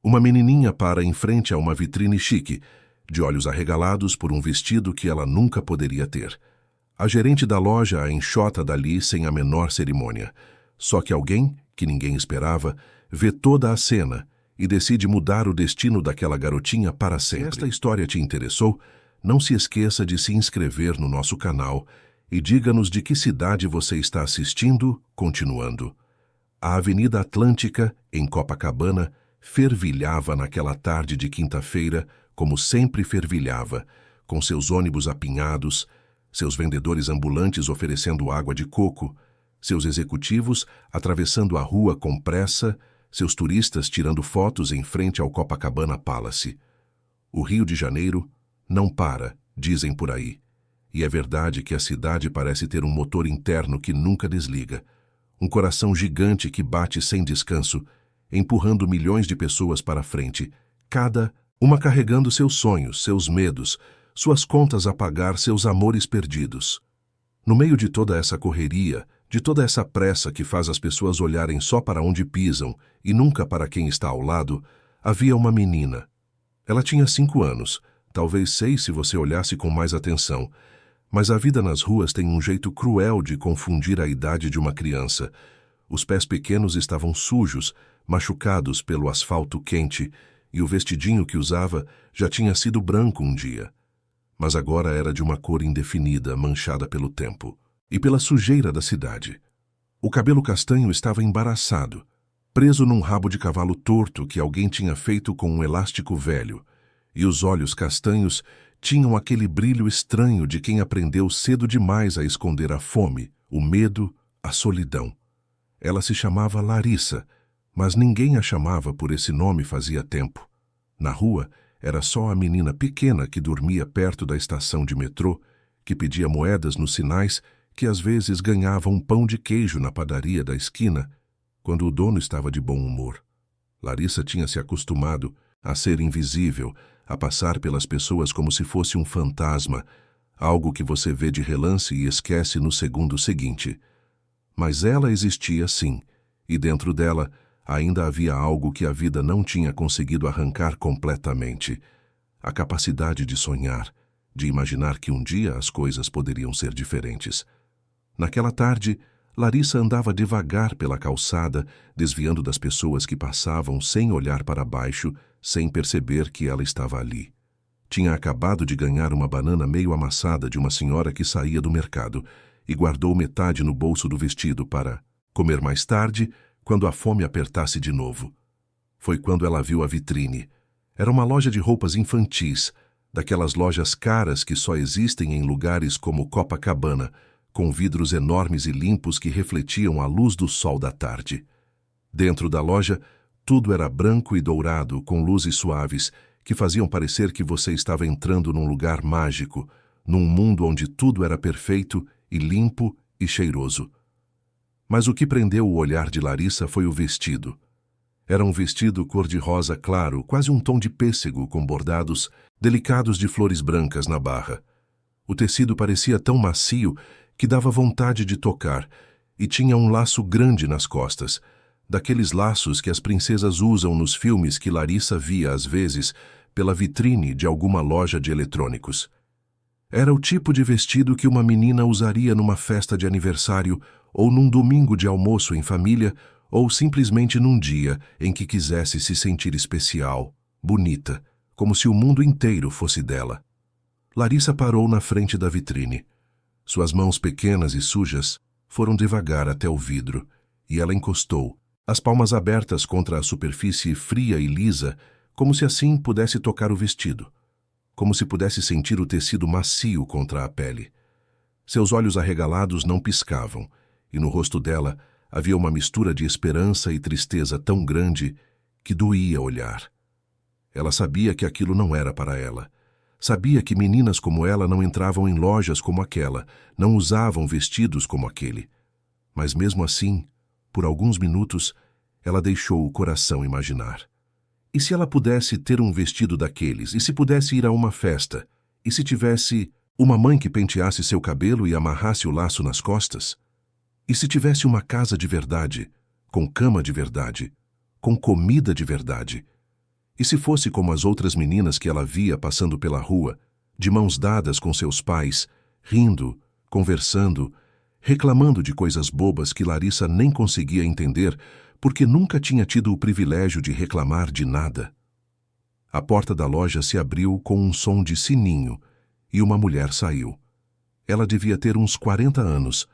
Uma menininha para em frente a uma vitrine chique, de olhos arregalados por um vestido que ela nunca poderia ter. A gerente da loja a enxota dali sem a menor cerimônia. Só que alguém, que ninguém esperava, vê toda a cena e decide mudar o destino daquela garotinha para sempre. Se esta história te interessou, não se esqueça de se inscrever no nosso canal e diga-nos de que cidade você está assistindo, continuando. A Avenida Atlântica, em Copacabana, fervilhava naquela tarde de quinta-feira, como sempre fervilhava, com seus ônibus apinhados, seus vendedores ambulantes oferecendo água de coco, seus executivos atravessando a rua com pressa, seus turistas tirando fotos em frente ao Copacabana Palace. O Rio de Janeiro não para, dizem por aí. E é verdade que a cidade parece ter um motor interno que nunca desliga, um coração gigante que bate sem descanso, empurrando milhões de pessoas para frente, cada uma carregando seus sonhos, seus medos, suas contas a pagar, seus amores perdidos. No meio de toda essa correria, de toda essa pressa que faz as pessoas olharem só para onde pisam e nunca para quem está ao lado, havia uma menina. Ela tinha 5 anos, talvez 6 se você olhasse com mais atenção, mas a vida nas ruas tem um jeito cruel de confundir a idade de uma criança. Os pés pequenos estavam sujos, machucados pelo asfalto quente, e o vestidinho que usava já tinha sido branco um dia. Mas agora era de uma cor indefinida, manchada pelo tempo e pela sujeira da cidade. O cabelo castanho estava embaraçado, preso num rabo de cavalo torto que alguém tinha feito com um elástico velho, e os olhos castanhos tinham aquele brilho estranho de quem aprendeu cedo demais a esconder a fome, o medo, a solidão. Ela se chamava Larissa, mas ninguém a chamava por esse nome fazia tempo. Na rua, era só a menina pequena que dormia perto da estação de metrô, que pedia moedas nos sinais, que às vezes ganhava um pão de queijo na padaria da esquina, quando o dono estava de bom humor. Larissa tinha se acostumado a ser invisível, a passar pelas pessoas como se fosse um fantasma, algo que você vê de relance e esquece no segundo seguinte. Mas ela existia sim, e dentro dela ainda havia algo que a vida não tinha conseguido arrancar completamente: a capacidade de sonhar, de imaginar que um dia as coisas poderiam ser diferentes. Naquela tarde, Larissa andava devagar pela calçada, desviando das pessoas que passavam sem olhar para baixo, sem perceber que ela estava ali. Tinha acabado de ganhar uma banana meio amassada de uma senhora que saía do mercado e guardou metade no bolso do vestido para comer mais tarde, quando a fome apertasse de novo. Foi quando ela viu a vitrine. Era uma loja de roupas infantis, daquelas lojas caras que só existem em lugares como Copacabana, com vidros enormes e limpos que refletiam a luz do sol da tarde. Dentro da loja, tudo era branco e dourado, com luzes suaves, que faziam parecer que você estava entrando num lugar mágico, num mundo onde tudo era perfeito e limpo e cheiroso. Mas o que prendeu o olhar de Larissa foi o vestido. Era um vestido cor-de-rosa claro, quase um tom de pêssego, com bordados delicados de flores brancas na barra. O tecido parecia tão macio que dava vontade de tocar, e tinha um laço grande nas costas, daqueles laços que as princesas usam nos filmes que Larissa via às vezes pela vitrine de alguma loja de eletrônicos. Era o tipo de vestido que uma menina usaria numa festa de aniversário ou num domingo de almoço em família, ou simplesmente num dia em que quisesse se sentir especial, bonita, como se o mundo inteiro fosse dela. Larissa parou na frente da vitrine. Suas mãos pequenas e sujas foram devagar até o vidro, e ela encostou, as palmas abertas contra a superfície fria e lisa, como se assim pudesse tocar o vestido, como se pudesse sentir o tecido macio contra a pele. Seus olhos arregalados não piscavam, e no rosto dela havia uma mistura de esperança e tristeza tão grande que doía olhar. Ela sabia que aquilo não era para ela. Sabia que meninas como ela não entravam em lojas como aquela, não usavam vestidos como aquele. Mas mesmo assim, por alguns minutos, ela deixou o coração imaginar. E se ela pudesse ter um vestido daqueles? E se pudesse ir a uma festa? E se tivesse uma mãe que penteasse seu cabelo e amarrasse o laço nas costas? E se tivesse uma casa de verdade, com cama de verdade, com comida de verdade? E se fosse como as outras meninas que ela via passando pela rua, de mãos dadas com seus pais, rindo, conversando, reclamando de coisas bobas que Larissa nem conseguia entender porque nunca tinha tido o privilégio de reclamar de nada. A porta da loja se abriu com um som de sininho e uma mulher saiu. Ela devia ter uns 40 anos,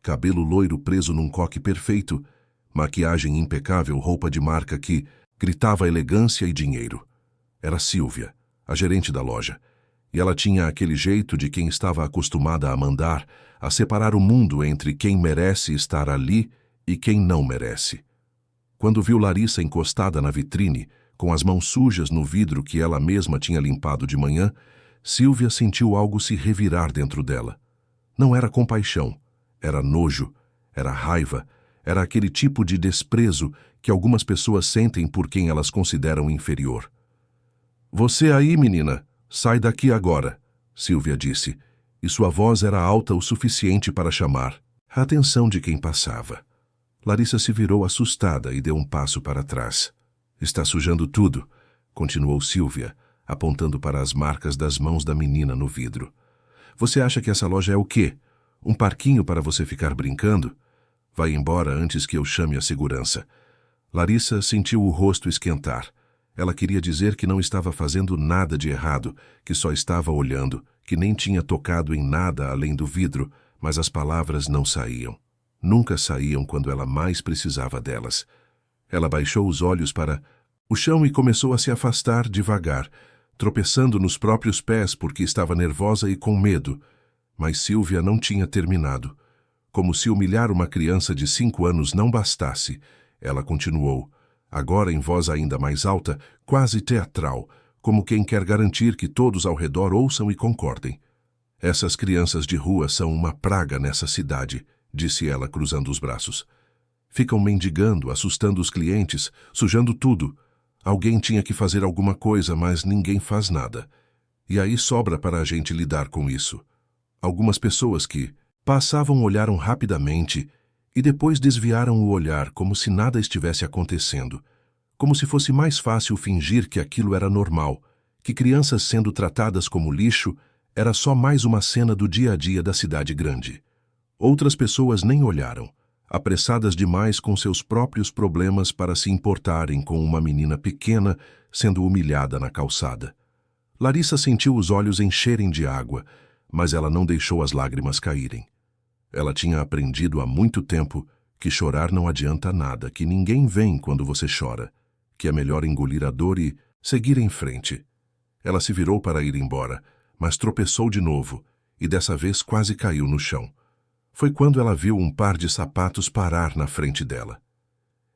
cabelo loiro preso num coque perfeito, maquiagem impecável, roupa de marca que gritava elegância e dinheiro. Era Sílvia, a gerente da loja, e ela tinha aquele jeito de quem estava acostumada a mandar, a separar o mundo entre quem merece estar ali e quem não merece. Quando viu Larissa encostada na vitrine, com as mãos sujas no vidro que ela mesma tinha limpado de manhã, Sílvia sentiu algo se revirar dentro dela. Não era compaixão, era nojo, era raiva, era aquele tipo de desprezo que algumas pessoas sentem por quem elas consideram inferior. "Você aí, menina, sai daqui agora", Sílvia disse, e sua voz era alta o suficiente para chamar a atenção de quem passava. Larissa se virou assustada e deu um passo para trás. "Está sujando tudo", continuou Sílvia, apontando para as marcas das mãos da menina no vidro. "Você acha que essa loja é o quê? Um parquinho para você ficar brincando? Vai embora antes que eu chame a segurança." Larissa sentiu o rosto esquentar. Ela queria dizer que não estava fazendo nada de errado, que só estava olhando, que nem tinha tocado em nada além do vidro, mas as palavras não saíam. Nunca saíam quando ela mais precisava delas. Ela baixou os olhos para o chão e começou a se afastar devagar, tropeçando nos próprios pés porque estava nervosa e com medo. Mas Sílvia não tinha terminado. Como se humilhar uma criança de 5 anos não bastasse, ela continuou, agora em voz ainda mais alta, quase teatral, como quem quer garantir que todos ao redor ouçam e concordem. "Essas crianças de rua são uma praga nessa cidade", disse ela cruzando os braços. "Ficam mendigando, assustando os clientes, sujando tudo. Alguém tinha que fazer alguma coisa, mas ninguém faz nada. E aí sobra para a gente lidar com isso. Algumas pessoas que passavam olharam rapidamente e depois desviaram o olhar como se nada estivesse acontecendo, como se fosse mais fácil fingir que aquilo era normal, que crianças sendo tratadas como lixo era só mais uma cena do dia a dia da cidade grande. Outras pessoas nem olharam, apressadas demais com seus próprios problemas para se importarem com uma menina pequena sendo humilhada na calçada. Larissa sentiu os olhos encherem de água, mas ela não deixou as lágrimas caírem. Ela tinha aprendido há muito tempo que chorar não adianta nada, que ninguém vem quando você chora, que é melhor engolir a dor e seguir em frente. Ela se virou para ir embora, mas tropeçou de novo e dessa vez quase caiu no chão. Foi quando ela viu um par de sapatos parar na frente dela.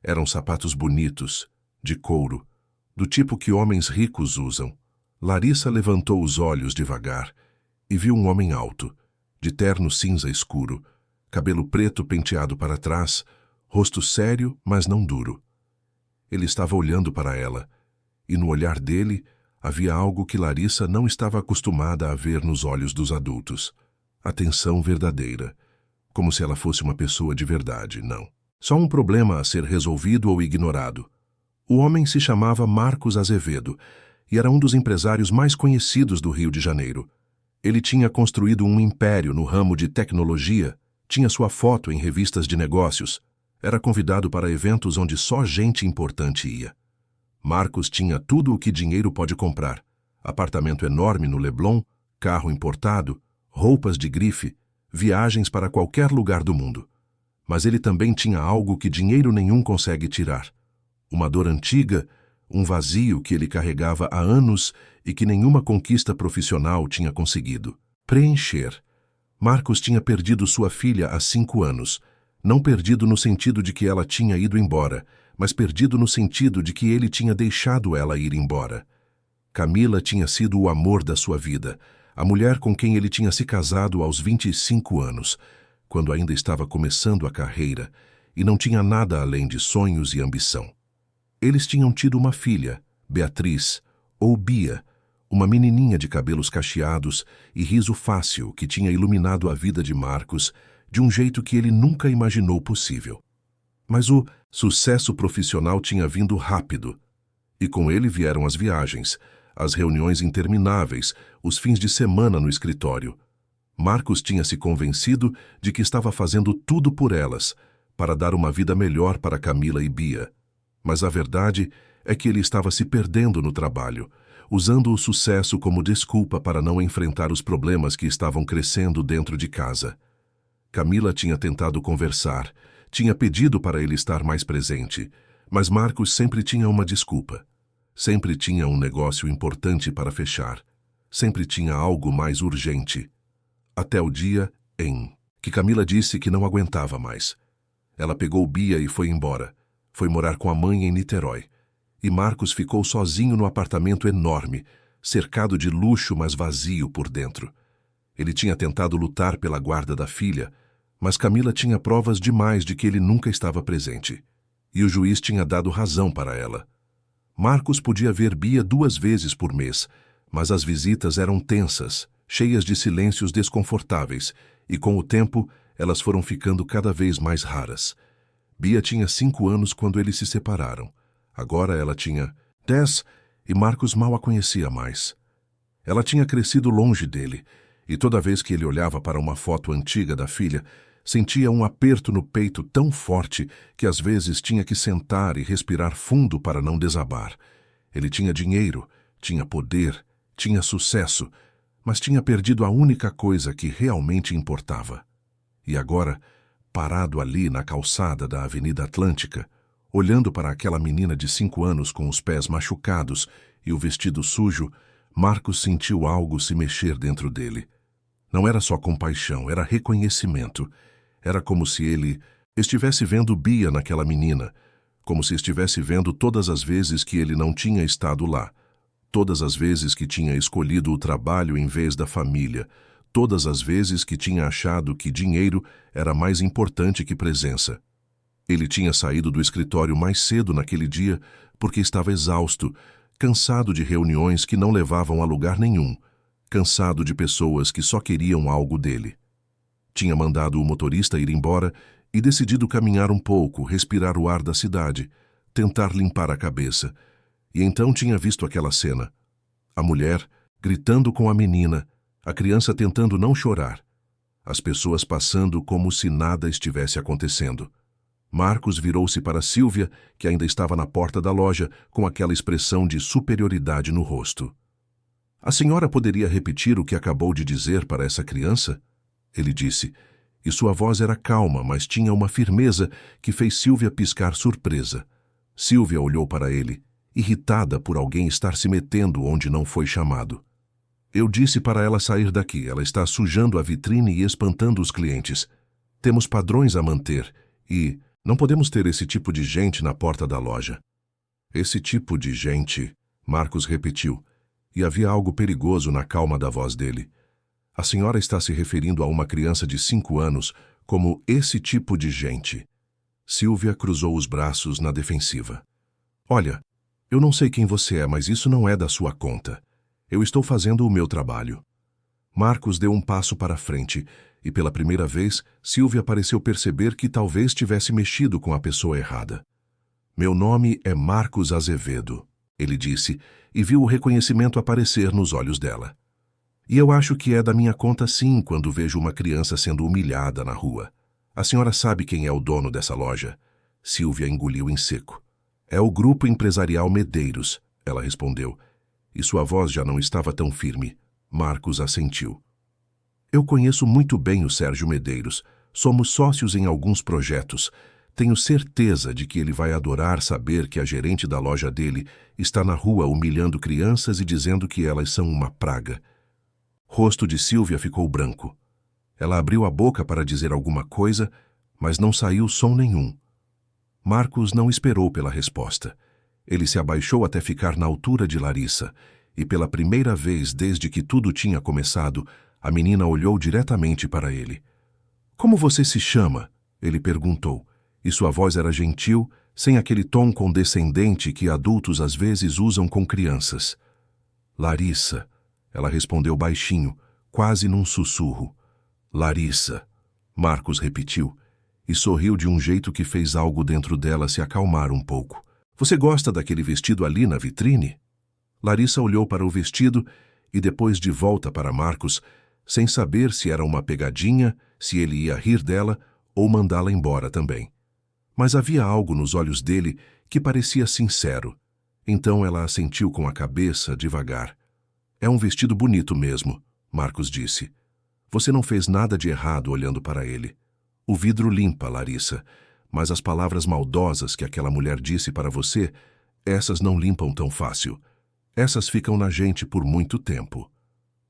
Eram sapatos bonitos, de couro, do tipo que homens ricos usam. Larissa levantou os olhos devagar e viu um homem alto, de terno cinza escuro, cabelo preto penteado para trás, rosto sério, mas não duro. Ele estava olhando para ela, e no olhar dele havia algo que Larissa não estava acostumada a ver nos olhos dos adultos. Atenção verdadeira, como se ela fosse uma pessoa de verdade, não. Só um problema a ser resolvido ou ignorado. O homem se chamava Marcos Azevedo e era um dos empresários mais conhecidos do Rio de Janeiro. Ele tinha construído um império no ramo de tecnologia, tinha sua foto em revistas de negócios, era convidado para eventos onde só gente importante ia. Marcos tinha tudo o que dinheiro pode comprar: apartamento enorme no Leblon, carro importado, roupas de grife, viagens para qualquer lugar do mundo. Mas ele também tinha algo que dinheiro nenhum consegue tirar: uma dor antiga, um vazio que ele carregava há anos e que nenhuma conquista profissional tinha conseguido preencher. Marcos tinha perdido sua filha há 5 anos, não perdido no sentido de que ela tinha ido embora, mas perdido no sentido de que ele tinha deixado ela ir embora. Camila tinha sido o amor da sua vida, a mulher com quem ele tinha se casado aos 25 anos, quando ainda estava começando a carreira e não tinha nada além de sonhos e ambição. Eles tinham tido uma filha, Beatriz, ou Bia, uma menininha de cabelos cacheados e riso fácil que tinha iluminado a vida de Marcos de um jeito que ele nunca imaginou possível. Mas o sucesso profissional tinha vindo rápido, E com ele vieram as viagens, as reuniões intermináveis, os fins de semana no escritório. Marcos tinha se convencido de que estava fazendo tudo por elas, para dar uma vida melhor para Camila e Bia. Mas a verdade é que ele estava se perdendo no trabalho, usando o sucesso como desculpa para não enfrentar os problemas que estavam crescendo dentro de casa. Camila tinha tentado conversar, tinha pedido para ele estar mais presente, mas Marcos sempre tinha uma desculpa. Sempre tinha um negócio importante para fechar. Sempre tinha algo mais urgente. Até o dia em que Camila disse que não aguentava mais. Ela pegou Bia e foi embora. Foi morar com a mãe em Niterói. E Marcos ficou sozinho no apartamento enorme, cercado de luxo, mas vazio por dentro. Ele tinha tentado lutar pela guarda da filha, mas Camila tinha provas demais de que ele nunca estava presente. E o juiz tinha dado razão para ela. Marcos podia ver Bia 2 vezes por mês, mas as visitas eram tensas, cheias de silêncios desconfortáveis, e com o tempo elas foram ficando cada vez mais raras. Bia tinha 5 anos quando eles se separaram. Agora ela tinha 10 e Marcos mal a conhecia mais. Ela tinha crescido longe dele, e toda vez que ele olhava para uma foto antiga da filha, sentia um aperto no peito tão forte que às vezes tinha que sentar e respirar fundo para não desabar. Ele tinha dinheiro, tinha poder, tinha sucesso, mas tinha perdido a única coisa que realmente importava. E agora, parado ali na calçada da Avenida Atlântica, olhando para aquela menina de 5 anos com os pés machucados e o vestido sujo, Marcos sentiu algo se mexer dentro dele. Não era só compaixão, era reconhecimento. Era como se ele estivesse vendo Bia naquela menina, como se estivesse vendo todas as vezes que ele não tinha estado lá, todas as vezes que tinha escolhido o trabalho em vez da família, todas as vezes que tinha achado que dinheiro era mais importante que presença. Ele tinha saído do escritório mais cedo naquele dia porque estava exausto, cansado de reuniões que não levavam a lugar nenhum, cansado de pessoas que só queriam algo dele. Tinha mandado o motorista ir embora e decidido caminhar um pouco, respirar o ar da cidade, tentar limpar a cabeça. E então tinha visto aquela cena. A mulher gritando com a menina, a criança tentando não chorar. As pessoas passando como se nada estivesse acontecendo. Marcos virou-se para Sílvia, que ainda estava na porta da loja, com aquela expressão de superioridade no rosto. A senhora poderia repetir o que acabou de dizer para essa criança? Ele disse, e sua voz era calma, mas tinha uma firmeza que fez Sílvia piscar surpresa. Sílvia olhou para ele, irritada por alguém estar se metendo onde não foi chamado. Eu disse para ela sair daqui, ela está sujando a vitrine e espantando os clientes. Temos padrões a manter e não podemos ter esse tipo de gente na porta da loja. Esse tipo de gente, Marcos repetiu, e havia algo perigoso na calma da voz dele. A senhora está se referindo a uma criança de 5 anos como esse tipo de gente. Sílvia cruzou os braços na defensiva. Olha, eu não sei quem você é, mas isso não é da sua conta. Eu estou fazendo o meu trabalho. Marcos deu um passo para frente e, pela primeira vez, Sílvia pareceu perceber que talvez tivesse mexido com a pessoa errada. Meu nome é Marcos Azevedo, ele disse, e viu o reconhecimento aparecer nos olhos dela. E eu acho que é da minha conta sim quando vejo uma criança sendo humilhada na rua. A senhora sabe quem é o dono dessa loja? Sílvia engoliu em seco. É o Grupo Empresarial Medeiros, ela respondeu, e sua voz já não estava tão firme. Marcos assentiu. Eu conheço muito bem o Sérgio Medeiros. Somos sócios em alguns projetos. Tenho certeza de que ele vai adorar saber que a gerente da loja dele está na rua humilhando crianças e dizendo que elas são uma praga. Rosto de Sílvia ficou branco. Ela abriu a boca para dizer alguma coisa, mas não saiu som nenhum. Marcos não esperou pela resposta. Ele se abaixou até ficar na altura de Larissa, e pela primeira vez desde que tudo tinha começado, a menina olhou diretamente para ele. Como você se chama? Ele perguntou, e sua voz era gentil, sem aquele tom condescendente que adultos às vezes usam com crianças. Larissa, ela respondeu baixinho, quase num sussurro. Larissa, Marcos repetiu, e sorriu de um jeito que fez algo dentro dela se acalmar um pouco. Você gosta daquele vestido ali na vitrine? Larissa olhou para o vestido e depois de volta para Marcos, sem saber se era uma pegadinha, se ele ia rir dela ou mandá-la embora também. Mas havia algo nos olhos dele que parecia sincero. Então ela assentiu com a cabeça, devagar. É um vestido bonito mesmo, Marcos disse. Você não fez nada de errado olhando para ele. O vidro limpa, Larissa, mas as palavras maldosas que aquela mulher disse para você, essas não limpam tão fácil. Essas ficam na gente por muito tempo.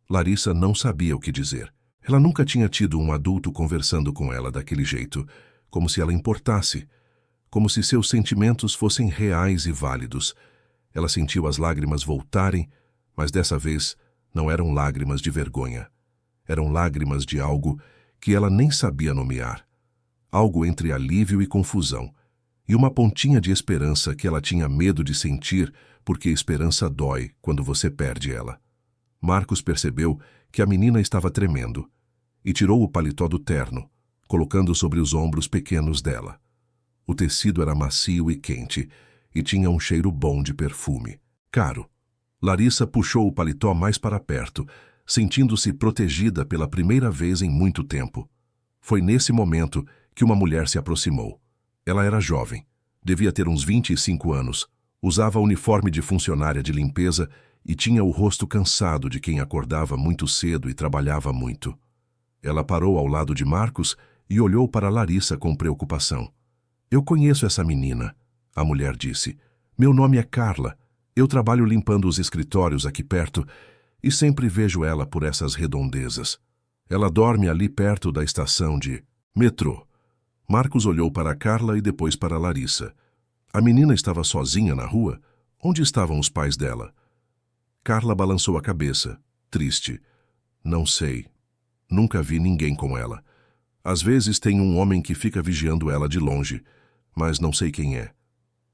Larissa não sabia o que dizer. Ela nunca tinha tido um adulto conversando com ela daquele jeito, como se ela importasse, como se seus sentimentos fossem reais e válidos. Ela sentiu as lágrimas voltarem, mas dessa vez não eram lágrimas de vergonha. Eram lágrimas de algo que ela nem sabia nomear. Algo entre alívio e confusão, e uma pontinha de esperança que ela tinha medo de sentir, porque esperança dói quando você perde ela. Marcos percebeu que a menina estava tremendo e tirou o paletó do terno, colocando sobre os ombros pequenos dela. O tecido era macio e quente e tinha um cheiro bom de perfume. Caro. Larissa puxou o paletó mais para perto, sentindo-se protegida pela primeira vez em muito tempo. Foi nesse momento que uma mulher se aproximou. Ela era jovem, devia ter uns 25 anos, usava uniforme de funcionária de limpeza e tinha o rosto cansado de quem acordava muito cedo e trabalhava muito. Ela parou ao lado de Marcos e olhou para Larissa com preocupação. Eu conheço essa menina, a mulher disse. Meu nome é Carla. Eu trabalho limpando os escritórios aqui perto e sempre vejo ela por essas redondezas. Ela dorme ali perto da estação de metrô. Marcos olhou para Carla e depois para Larissa. A menina estava sozinha na rua? Onde estavam os pais dela? Carla balançou a cabeça, triste. Não sei. Nunca vi ninguém com ela. Às vezes tem um homem que fica vigiando ela de longe, mas não sei quem é.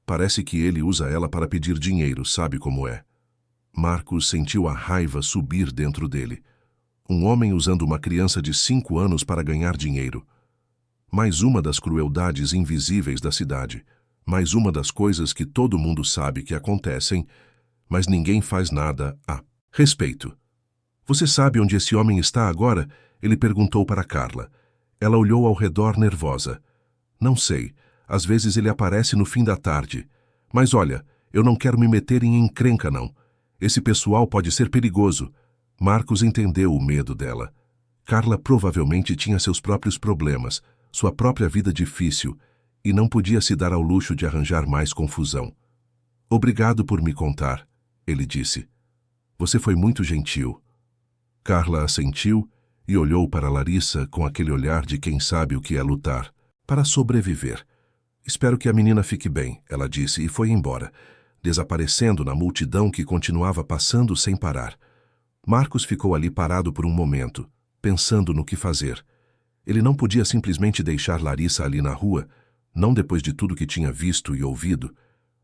Parece que ele usa ela para pedir dinheiro, sabe como é? Marcos sentiu a raiva subir dentro dele. Um homem usando uma criança de 5 anos para ganhar dinheiro. Mais uma das crueldades invisíveis da cidade. Mais uma das coisas que todo mundo sabe que acontecem, mas ninguém faz nada a respeito. Você sabe onde esse homem está agora? Ele perguntou para Carla. Ela olhou ao redor nervosa. Não sei. Às vezes ele aparece no fim da tarde. Mas olha, eu não quero me meter em encrenca, não. Esse pessoal pode ser perigoso. Marcos entendeu o medo dela. Carla provavelmente tinha seus próprios problemas, sua própria vida difícil, e não podia se dar ao luxo de arranjar mais confusão. Obrigado por me contar, ele disse. Você foi muito gentil. Carla assentiu e olhou para Larissa com aquele olhar de quem sabe o que é lutar, para sobreviver. Espero que a menina fique bem, ela disse e foi embora, desaparecendo na multidão que continuava passando sem parar. Marcos ficou ali parado por um momento, pensando no que fazer. Ele não podia simplesmente deixar Larissa ali na rua, não depois de tudo que tinha visto e ouvido,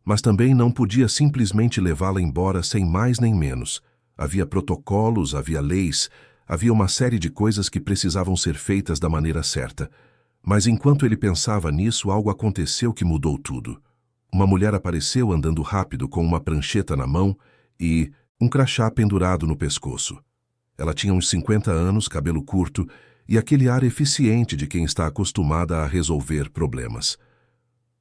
mas também não podia simplesmente levá-la embora sem mais nem menos. Havia protocolos, havia leis, havia uma série de coisas que precisavam ser feitas da maneira certa. Mas enquanto ele pensava nisso, algo aconteceu que mudou tudo. Uma mulher apareceu andando rápido com uma prancheta na mão e um crachá pendurado no pescoço. Ela tinha uns 50 anos, cabelo curto e aquele ar eficiente de quem está acostumada a resolver problemas.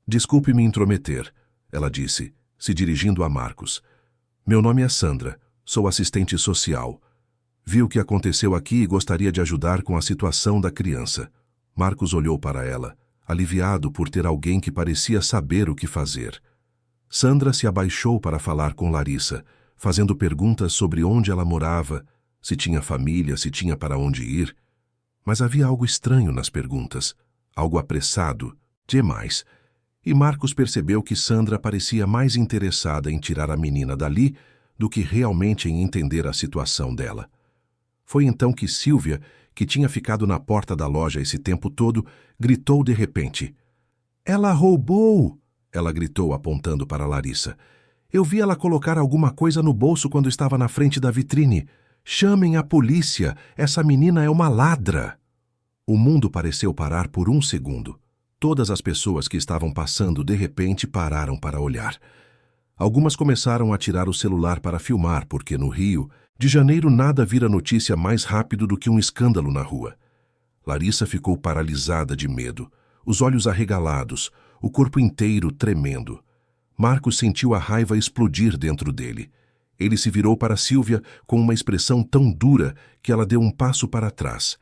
Desculpe me intrometer, ela disse, se dirigindo a Marcos. Meu nome é Sandra, sou assistente social. Vi o que aconteceu aqui e gostaria de ajudar com a situação da criança. Marcos olhou para ela, aliviado por ter alguém que parecia saber o que fazer. Sandra se abaixou para falar com Larissa, fazendo perguntas sobre onde ela morava, se tinha família, se tinha para onde ir. Mas havia algo estranho nas perguntas, algo apressado, demais. E Marcos percebeu que Sandra parecia mais interessada em tirar a menina dali do que realmente em entender a situação dela. Foi então que Sílvia, que tinha ficado na porta da loja esse tempo todo, gritou de repente. Ela roubou! Ela gritou apontando para Larissa. Eu vi ela colocar alguma coisa no bolso quando estava na frente da vitrine. Chamem a polícia! Essa menina é uma ladra! O mundo pareceu parar por um segundo. Todas as pessoas que estavam passando de repente pararam para olhar. Algumas começaram a tirar o celular para filmar, porque no Rio de Janeiro nada vira notícia mais rápido do que um escândalo na rua. Larissa ficou paralisada de medo, os olhos arregalados, o corpo inteiro tremendo. Marcos sentiu a raiva explodir dentro dele. Ele se virou para Sílvia com uma expressão tão dura que ela deu um passo para trás.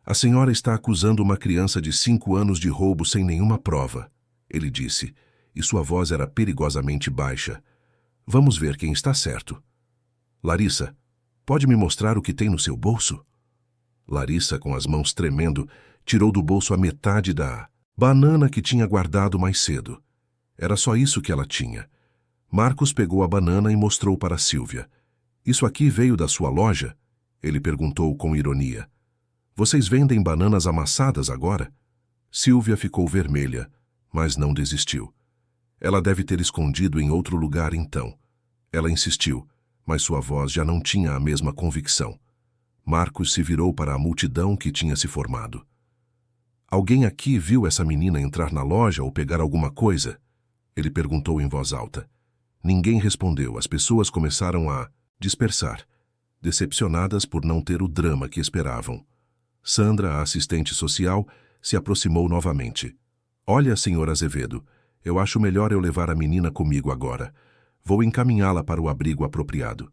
A senhora está acusando uma criança de 5 anos de roubo sem nenhuma prova, ele disse, e sua voz era perigosamente baixa. Vamos ver quem está certo. Larissa, pode me mostrar o que tem no seu bolso? Larissa, com as mãos tremendo, tirou do bolso a metade da banana que tinha guardado mais cedo. Era só isso que ela tinha. Marcos pegou a banana e mostrou para Sílvia. Isso aqui veio da sua loja? Ele perguntou com ironia. Vocês vendem bananas amassadas agora? Sílvia ficou vermelha, mas não desistiu. Ela deve ter escondido em outro lugar então. Ela insistiu, mas sua voz já não tinha a mesma convicção. Marcos se virou para a multidão que tinha se formado. Alguém aqui viu essa menina entrar na loja ou pegar alguma coisa? Ele perguntou em voz alta. Ninguém respondeu, as pessoas começaram a dispersar, decepcionadas por não ter o drama que esperavam. Sandra, a assistente social, se aproximou novamente. Olha, senhor Azevedo, eu acho melhor eu levar a menina comigo agora. Vou encaminhá-la para o abrigo apropriado.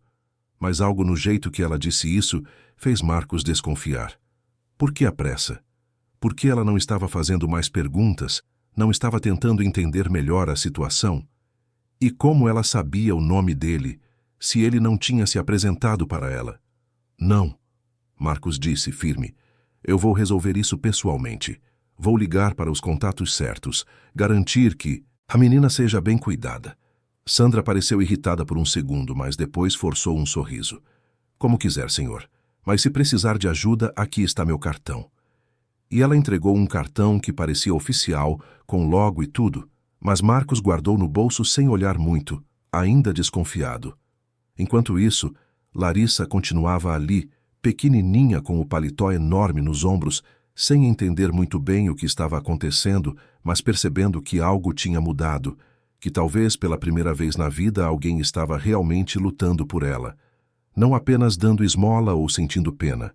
Mas algo no jeito que ela disse isso fez Marcos desconfiar. Por que a pressa? Por que ela não estava fazendo mais perguntas, não estava tentando entender melhor a situação? E como ela sabia o nome dele, se ele não tinha se apresentado para ela? Não, Marcos disse firme. Eu vou resolver isso pessoalmente. Vou ligar para os contatos certos, garantir que a menina seja bem cuidada. Sandra pareceu irritada por um segundo, mas depois forçou um sorriso. Como quiser, senhor. Mas se precisar de ajuda, aqui está meu cartão. E ela entregou um cartão que parecia oficial, com logo e tudo, mas Marcos guardou no bolso sem olhar muito, ainda desconfiado. Enquanto isso, Larissa continuava ali, pequenininha com o paletó enorme nos ombros, sem entender muito bem o que estava acontecendo, mas percebendo que algo tinha mudado, que talvez pela primeira vez na vida alguém estava realmente lutando por ela, não apenas dando esmola ou sentindo pena,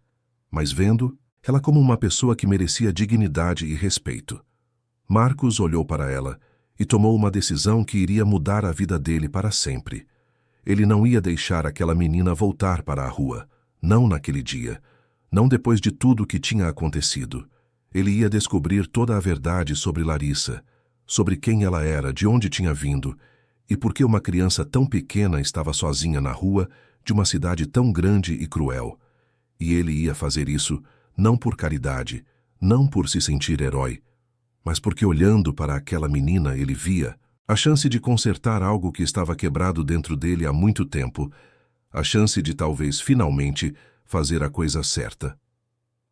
mas vendo ela como uma pessoa que merecia dignidade e respeito. Marcos olhou para ela e tomou uma decisão que iria mudar a vida dele para sempre. Ele não ia deixar aquela menina voltar para a rua, não naquele dia, não depois de tudo o que tinha acontecido. Ele ia descobrir toda a verdade sobre Larissa, sobre quem ela era, de onde tinha vindo, e por que uma criança tão pequena estava sozinha na rua de uma cidade tão grande e cruel. E ele ia fazer isso não por caridade, não por se sentir herói, mas porque olhando para aquela menina ele via a chance de consertar algo que estava quebrado dentro dele há muito tempo, a chance de talvez finalmente fazer a coisa certa.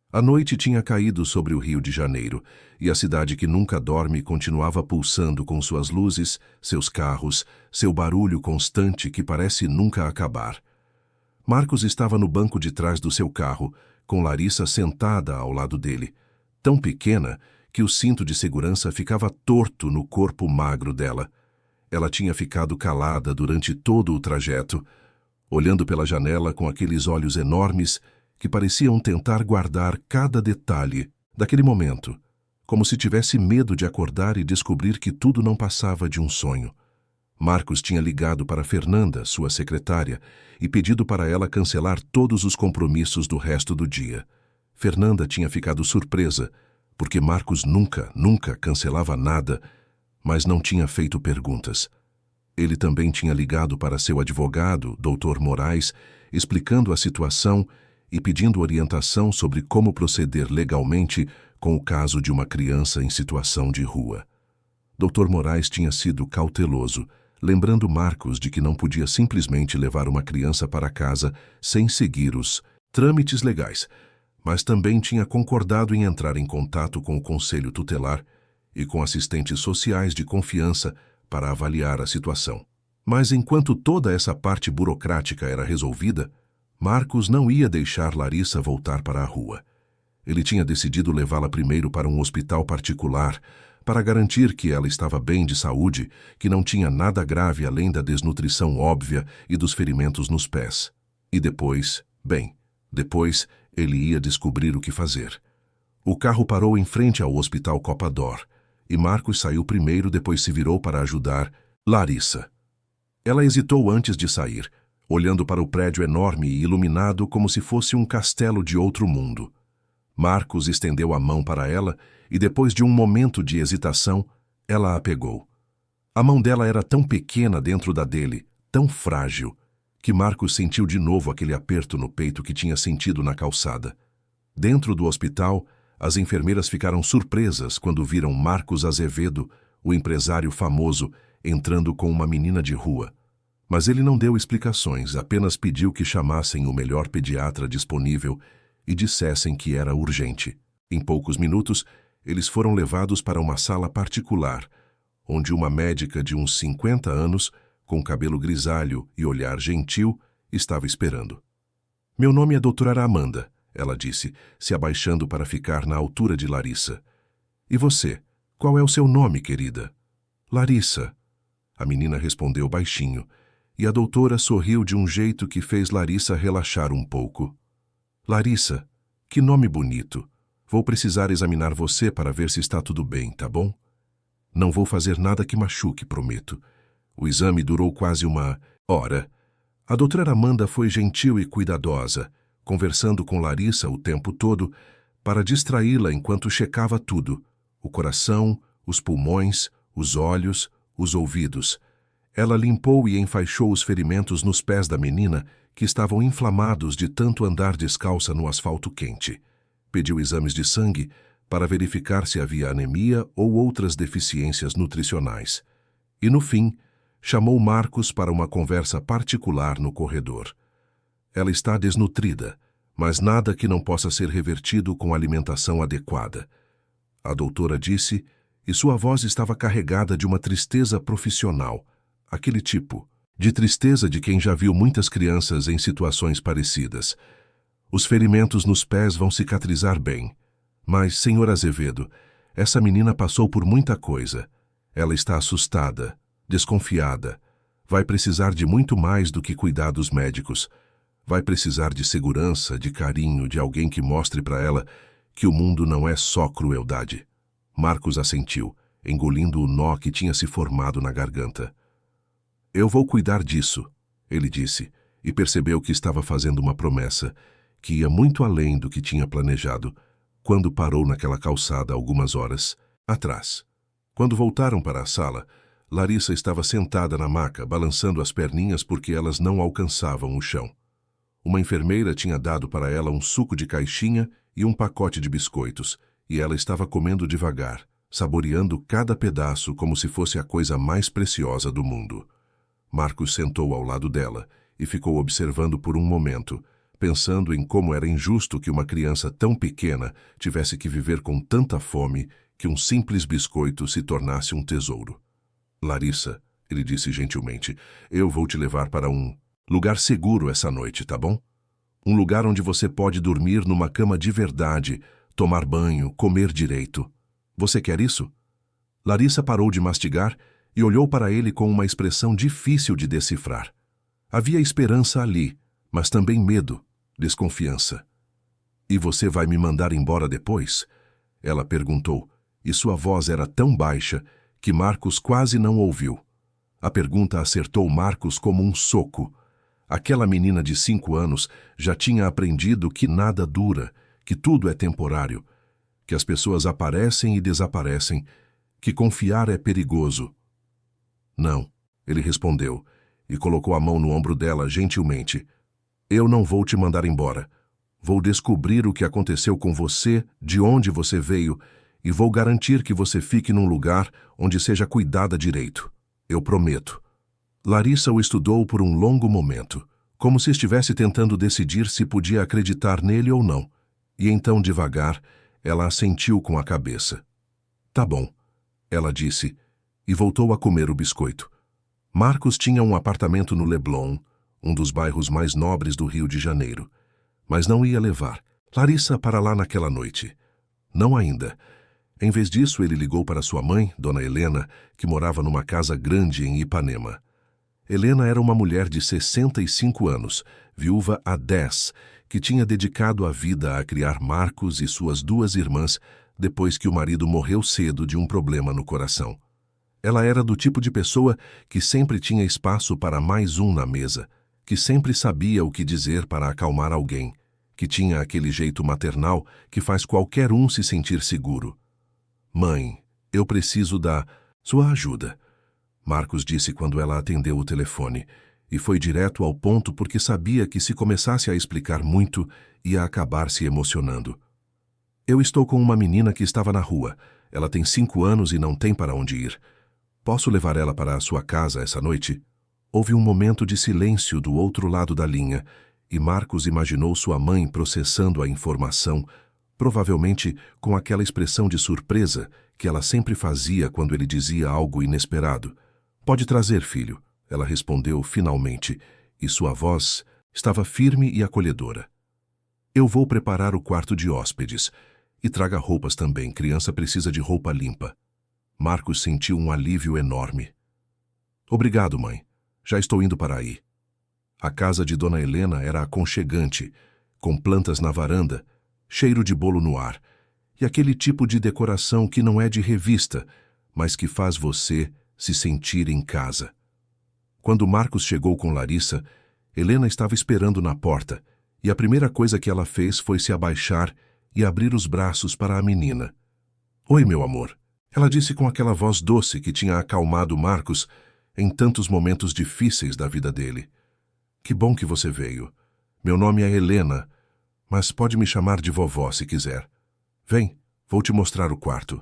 A noite tinha caído sobre o Rio de Janeiro, e a cidade que nunca dorme continuava pulsando com suas luzes, seus carros, seu barulho constante que parece nunca acabar. Marcos estava no banco de trás do seu carro, com Larissa sentada ao lado dele, tão pequena que o cinto de segurança ficava torto no corpo magro dela. Ela tinha ficado calada durante todo o trajeto, olhando pela janela com aqueles olhos enormes que pareciam tentar guardar cada detalhe daquele momento, como se tivesse medo de acordar e descobrir que tudo não passava de um sonho. Marcos tinha ligado para Fernanda, sua secretária, e pedido para ela cancelar todos os compromissos do resto do dia. Fernanda tinha ficado surpresa, porque Marcos nunca cancelava nada, mas não tinha feito perguntas. Ele também tinha ligado para seu advogado, Dr. Moraes, explicando a situação e pedindo orientação sobre como proceder legalmente com o caso de uma criança em situação de rua. Dr. Moraes tinha sido cauteloso, lembrando Marcos de que não podia simplesmente levar uma criança para casa sem seguir os trâmites legais, mas também tinha concordado em entrar em contato com o Conselho Tutelar e com assistentes sociais de confiança para avaliar a situação. Mas enquanto toda essa parte burocrática era resolvida, Marcos não ia deixar Larissa voltar para a rua. Ele tinha decidido levá-la primeiro para um hospital particular para garantir que ela estava bem de saúde, que não tinha nada grave além da desnutrição óbvia e dos ferimentos nos pés. E depois, depois ele ia descobrir o que fazer. O carro parou em frente ao Hospital Copa d'Or, e Marcos saiu primeiro, depois se virou para ajudar Larissa. Ela hesitou antes de sair, olhando para o prédio enorme e iluminado como se fosse um castelo de outro mundo. Marcos estendeu a mão para ela e, depois de um momento de hesitação, ela a pegou. A mão dela era tão pequena dentro da dele, tão frágil, que Marcos sentiu de novo aquele aperto no peito que tinha sentido na calçada. Dentro do hospital, as enfermeiras ficaram surpresas quando viram Marcos Azevedo, o empresário famoso, entrando com uma menina de rua. Mas ele não deu explicações, apenas pediu que chamassem o melhor pediatra disponível e dissessem que era urgente. Em poucos minutos, eles foram levados para uma sala particular, onde uma médica de uns 50 anos, com cabelo grisalho e olhar gentil, estava esperando. "Meu nome é doutora Amanda", ela disse, se abaixando para ficar na altura de Larissa. "E você? Qual é o seu nome, querida?" "Larissa", a menina respondeu baixinho, e a doutora sorriu de um jeito que fez Larissa relaxar um pouco. "Larissa, que nome bonito. Vou precisar examinar você para ver se está tudo bem, tá bom? Não vou fazer nada que machuque, prometo." O exame durou quase uma hora. A doutora Amanda foi gentil e cuidadosa, conversando com Larissa o tempo todo para distraí-la enquanto checava tudo: o coração, os pulmões, os olhos, os ouvidos. Ela limpou e enfaixou os ferimentos nos pés da menina, que estavam inflamados de tanto andar descalça no asfalto quente. Pediu exames de sangue para verificar se havia anemia ou outras deficiências nutricionais. E, no fim, chamou Marcos para uma conversa particular no corredor. "Ela está desnutrida, mas nada que não possa ser revertido com alimentação adequada", a doutora disse, e sua voz estava carregada de uma tristeza profissional, aquele tipo de tristeza de quem já viu muitas crianças em situações parecidas. "Os ferimentos nos pés vão cicatrizar bem. Mas, senhor Azevedo, essa menina passou por muita coisa. Ela está assustada, desconfiada. Vai precisar de muito mais do que cuidados médicos. Vai precisar de segurança, de carinho, de alguém que mostre para ela que o mundo não é só crueldade." Marcos assentiu, engolindo o nó que tinha se formado na garganta. "Eu vou cuidar disso", ele disse, e percebeu que estava fazendo uma promessa, que ia muito além do que tinha planejado, quando parou naquela calçada algumas horas atrás. Quando voltaram para a sala, Larissa estava sentada na maca, balançando as perninhas porque elas não alcançavam o chão. Uma enfermeira tinha dado para ela um suco de caixinha e um pacote de biscoitos, e ela estava comendo devagar, saboreando cada pedaço como se fosse a coisa mais preciosa do mundo. Marcos sentou ao lado dela e ficou observando por um momento, pensando em como era injusto que uma criança tão pequena tivesse que viver com tanta fome que um simples biscoito se tornasse um tesouro. "Larissa", ele disse gentilmente, "eu vou te levar para um lugar seguro essa noite, tá bom? Um lugar onde você pode dormir numa cama de verdade, tomar banho, comer direito. Você quer isso?" Larissa parou de mastigar e olhou para ele com uma expressão difícil de decifrar. Havia esperança ali, mas também medo, desconfiança. "E você vai me mandar embora depois?" ela perguntou, e sua voz era tão baixa que Marcos quase não ouviu. A pergunta acertou Marcos como um soco. Aquela menina de 5 anos já tinha aprendido que nada dura, que tudo é temporário, que as pessoas aparecem e desaparecem, que confiar é perigoso. "Não", ele respondeu, e colocou a mão no ombro dela gentilmente. "Eu não vou te mandar embora. Vou descobrir o que aconteceu com você, de onde você veio, e vou garantir que você fique num lugar onde seja cuidada direito. Eu prometo." Larissa o estudou por um longo momento, como se estivesse tentando decidir se podia acreditar nele ou não, e então, devagar, ela assentiu com a cabeça. "Tá bom", ela disse, e voltou a comer o biscoito. Marcos tinha um apartamento no Leblon, um dos bairros mais nobres do Rio de Janeiro, mas não ia levar Larissa para lá naquela noite. Não ainda. Em vez disso, ele ligou para sua mãe, Dona Helena, que morava numa casa grande em Ipanema. Helena era uma mulher de 65 anos, viúva há 10, que tinha dedicado a vida a criar Marcos e suas 2 irmãs depois que o marido morreu cedo de um problema no coração. Ela era do tipo de pessoa que sempre tinha espaço para mais um na mesa, que sempre sabia o que dizer para acalmar alguém, que tinha aquele jeito maternal que faz qualquer um se sentir seguro. "Mãe, eu preciso da sua ajuda", Marcos disse quando ela atendeu o telefone, e foi direto ao ponto porque sabia que se começasse a explicar muito, ia acabar se emocionando. "Eu estou com uma menina que estava na rua. Ela tem 5 anos e não tem para onde ir. Posso levar ela para a sua casa essa noite?" Houve um momento de silêncio do outro lado da linha, e Marcos imaginou sua mãe processando a informação, provavelmente com aquela expressão de surpresa que ela sempre fazia quando ele dizia algo inesperado. "Pode trazer, filho", ela respondeu finalmente, e sua voz estava firme e acolhedora. "Eu vou preparar o quarto de hóspedes. E traga roupas também, criança precisa de roupa limpa." Marcos sentiu um alívio enorme. "Obrigado, mãe. Já estou indo para aí." A casa de Dona Helena era aconchegante, com plantas na varanda, cheiro de bolo no ar, e aquele tipo de decoração que não é de revista, mas que faz você se sentir em casa. Quando Marcos chegou com Larissa, Helena estava esperando na porta, e a primeira coisa que ela fez foi se abaixar e abrir os braços para a menina. "Oi, meu amor", ela disse com aquela voz doce que tinha acalmado Marcos em tantos momentos difíceis da vida dele. "Que bom que você veio. Meu nome é Helena, mas pode me chamar de vovó se quiser. Vem, vou te mostrar o quarto."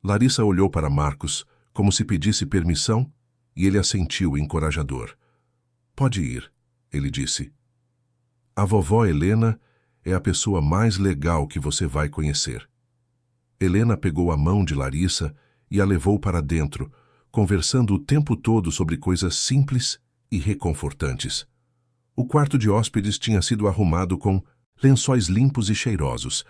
Larissa olhou para Marcos como se pedisse permissão e ele assentiu encorajador. "Pode ir", ele disse. "A vovó Helena é a pessoa mais legal que você vai conhecer." Helena pegou a mão de Larissa e a levou para dentro, conversando o tempo todo sobre coisas simples e reconfortantes. O quarto de hóspedes tinha sido arrumado com lençóis limpos e cheirosos,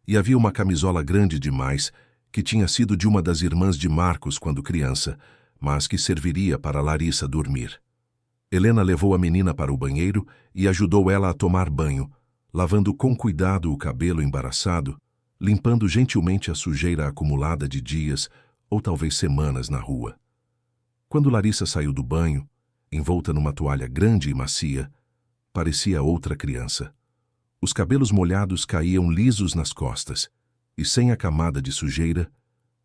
e havia uma camisola grande demais que tinha sido de uma das irmãs de Marcos quando criança, mas que serviria para Larissa dormir. Helena levou a menina para o banheiro e ajudou ela a tomar banho, lavando com cuidado o cabelo embaraçado, limpando gentilmente a sujeira acumulada de dias ou talvez semanas na rua. Quando Larissa saiu do banho, envolta numa toalha grande e macia, parecia outra criança. Os cabelos molhados caíam lisos nas costas, e sem a camada de sujeira,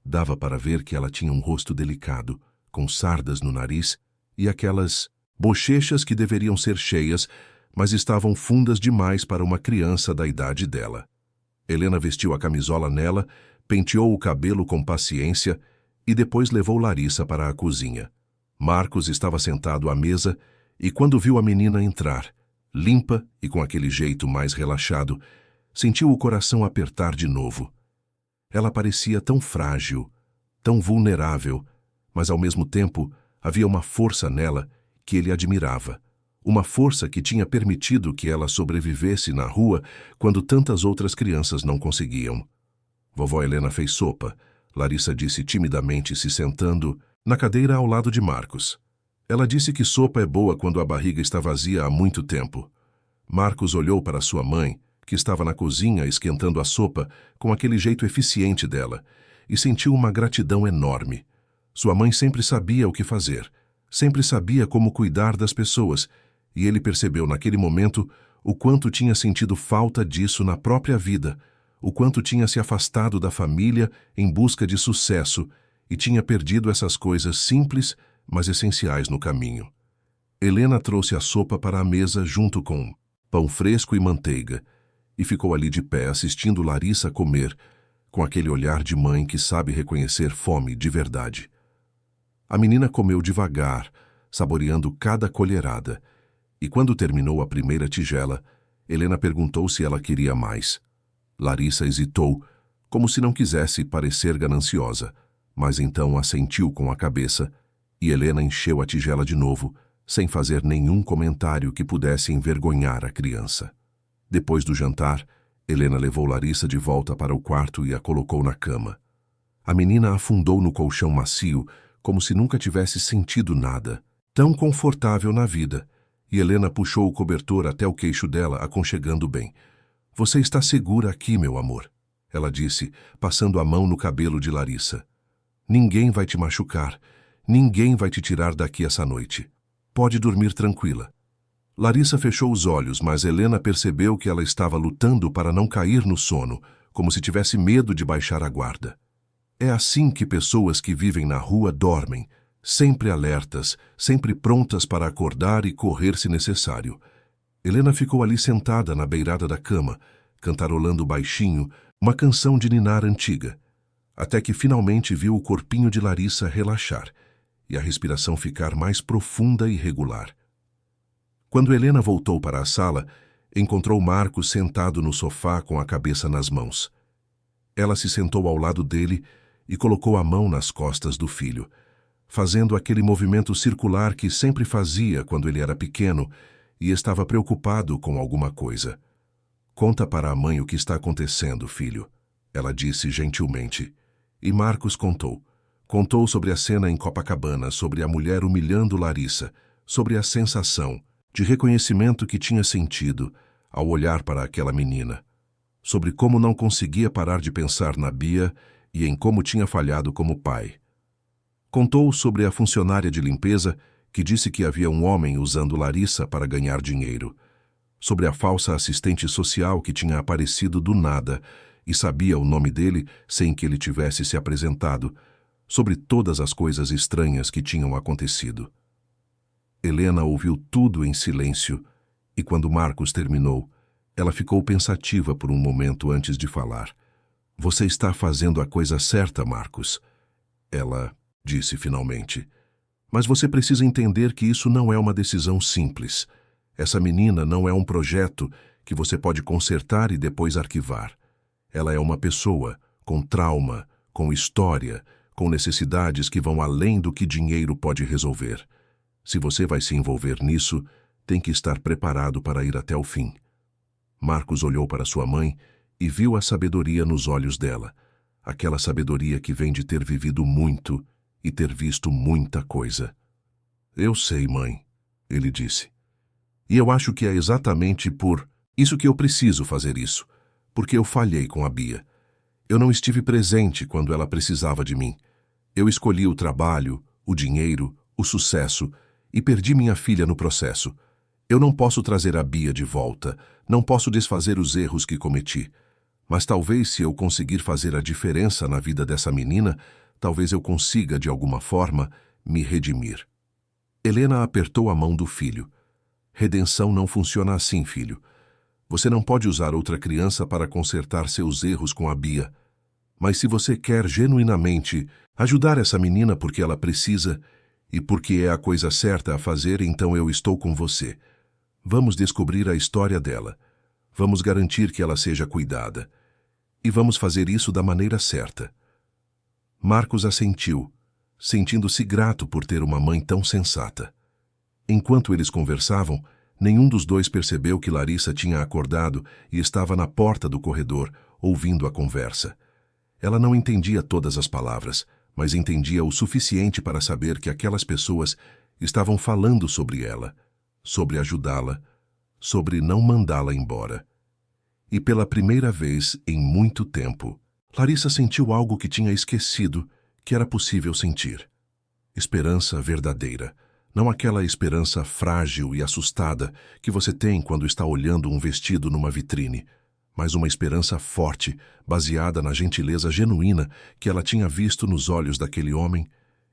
dava para ver que ela tinha um rosto delicado, com sardas no nariz e aquelas bochechas que deveriam ser cheias, mas estavam fundas demais para uma criança da idade dela. Helena vestiu a camisola nela, penteou o cabelo com paciência e depois levou Larissa para a cozinha. Marcos estava sentado à mesa e quando viu a menina entrar, limpa e com aquele jeito mais relaxado, sentiu o coração apertar de novo. Ela parecia tão frágil, tão vulnerável, mas ao mesmo tempo havia uma força nela que ele admirava. Uma força que tinha permitido que ela sobrevivesse na rua quando tantas outras crianças não conseguiam. Vovó Helena fez sopa, Larissa disse timidamente, se sentando na cadeira ao lado de Marcos. Ela disse que sopa é boa quando a barriga está vazia há muito tempo. Marcos olhou para sua mãe, que estava na cozinha esquentando a sopa com aquele jeito eficiente dela, e sentiu uma gratidão enorme. Sua mãe sempre sabia o que fazer, sempre sabia como cuidar das pessoas, e ele percebeu naquele momento o quanto tinha sentido falta disso na própria vida, o quanto tinha se afastado da família em busca de sucesso e tinha perdido essas coisas simples, mas essenciais no caminho. Helena trouxe a sopa para a mesa junto com pão fresco e manteiga, e ficou ali de pé assistindo Larissa comer, com aquele olhar de mãe que sabe reconhecer fome de verdade. A menina comeu devagar, saboreando cada colherada, e quando terminou a primeira tigela, Helena perguntou se ela queria mais. Larissa hesitou, como se não quisesse parecer gananciosa, mas então assentiu com a cabeça, e Helena encheu a tigela de novo, sem fazer nenhum comentário que pudesse envergonhar a criança. Depois do jantar, Helena levou Larissa de volta para o quarto e a colocou na cama. A menina afundou no colchão macio, como se nunca tivesse sentido nada. Tão confortável na vida. E Helena puxou o cobertor até o queixo dela, aconchegando bem. Você está segura aqui, meu amor, ela disse, passando a mão no cabelo de Larissa. Ninguém vai te machucar. Ninguém vai te tirar daqui essa noite. Pode dormir tranquila. Larissa fechou os olhos, mas Helena percebeu que ela estava lutando para não cair no sono, como se tivesse medo de baixar a guarda. É assim que pessoas que vivem na rua dormem, sempre alertas, sempre prontas para acordar e correr se necessário. Helena ficou ali sentada na beirada da cama, cantarolando baixinho uma canção de ninar antiga, até que finalmente viu o corpinho de Larissa relaxar e a respiração ficar mais profunda e regular. Quando Helena voltou para a sala, encontrou Marcos sentado no sofá com a cabeça nas mãos. Ela se sentou ao lado dele e colocou a mão nas costas do filho, fazendo aquele movimento circular que sempre fazia quando ele era pequeno e estava preocupado com alguma coisa. Conta para a mãe o que está acontecendo, filho, ela disse gentilmente. E Marcos contou. Contou sobre a cena em Copacabana, sobre a mulher humilhando Larissa, sobre a sensação de reconhecimento que tinha sentido ao olhar para aquela menina, sobre como não conseguia parar de pensar na Bia e em como tinha falhado como pai. Contou sobre a funcionária de limpeza que disse que havia um homem usando Larissa para ganhar dinheiro, sobre a falsa assistente social que tinha aparecido do nada e sabia o nome dele sem que ele tivesse se apresentado, sobre todas as coisas estranhas que tinham acontecido. Helena ouviu tudo em silêncio e, quando Marcos terminou, ela ficou pensativa por um momento antes de falar. Você está fazendo a coisa certa, Marcos, ela disse finalmente. Mas você precisa entender que isso não é uma decisão simples. Essa menina não é um projeto que você pode consertar e depois arquivar. Ela é uma pessoa com trauma, com história, com necessidades que vão além do que dinheiro pode resolver. Se você vai se envolver nisso, tem que estar preparado para ir até o fim. Marcos olhou para sua mãe e viu a sabedoria nos olhos dela, aquela sabedoria que vem de ter vivido muito e ter visto muita coisa. Eu sei, mãe, ele disse. E eu acho que é exatamente por isso que eu preciso fazer isso, porque eu falhei com a Bia. Eu não estive presente quando ela precisava de mim. Eu escolhi o trabalho, o dinheiro, o sucesso e perdi minha filha no processo. Eu não posso trazer a Bia de volta, não posso desfazer os erros que cometi. Mas talvez se eu conseguir fazer a diferença na vida dessa menina, talvez eu consiga, de alguma forma, me redimir. Helena apertou a mão do filho. Redenção não funciona assim, filho. Você não pode usar outra criança para consertar seus erros com a Bia. Mas se você quer genuinamente ajudar essa menina porque ela precisa e porque é a coisa certa a fazer, então eu estou com você. Vamos descobrir a história dela. Vamos garantir que ela seja cuidada. E vamos fazer isso da maneira certa. Marcos assentiu, sentindo-se grato por ter uma mãe tão sensata. Enquanto eles conversavam, nenhum dos dois percebeu que Larissa tinha acordado e estava na porta do corredor, ouvindo a conversa. Ela não entendia todas as palavras, mas entendia o suficiente para saber que aquelas pessoas estavam falando sobre ela, sobre ajudá-la, sobre não mandá-la embora. E pela primeira vez em muito tempo, Larissa sentiu algo que tinha esquecido que era possível sentir. Esperança verdadeira. Não aquela esperança frágil e assustada que você tem quando está olhando um vestido numa vitrine, mas uma esperança forte, baseada na gentileza genuína que ela tinha visto nos olhos daquele homem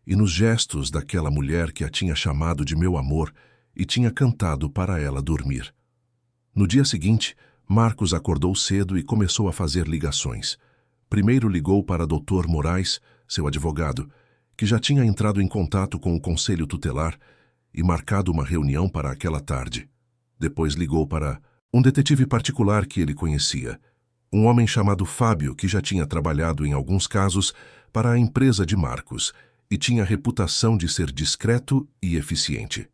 e nos gestos daquela mulher que a tinha chamado de meu amor e tinha cantado para ela dormir. No dia seguinte, Marcos acordou cedo e começou a fazer ligações. Primeiro ligou para Dr. Moraes, seu advogado, que já tinha entrado em contato com o Conselho Tutelar e marcado uma reunião para aquela tarde. Depois ligou para um detetive particular que ele conhecia, um homem chamado Fábio, que já tinha trabalhado em alguns casos para a empresa de Marcos e tinha a reputação de ser discreto e eficiente.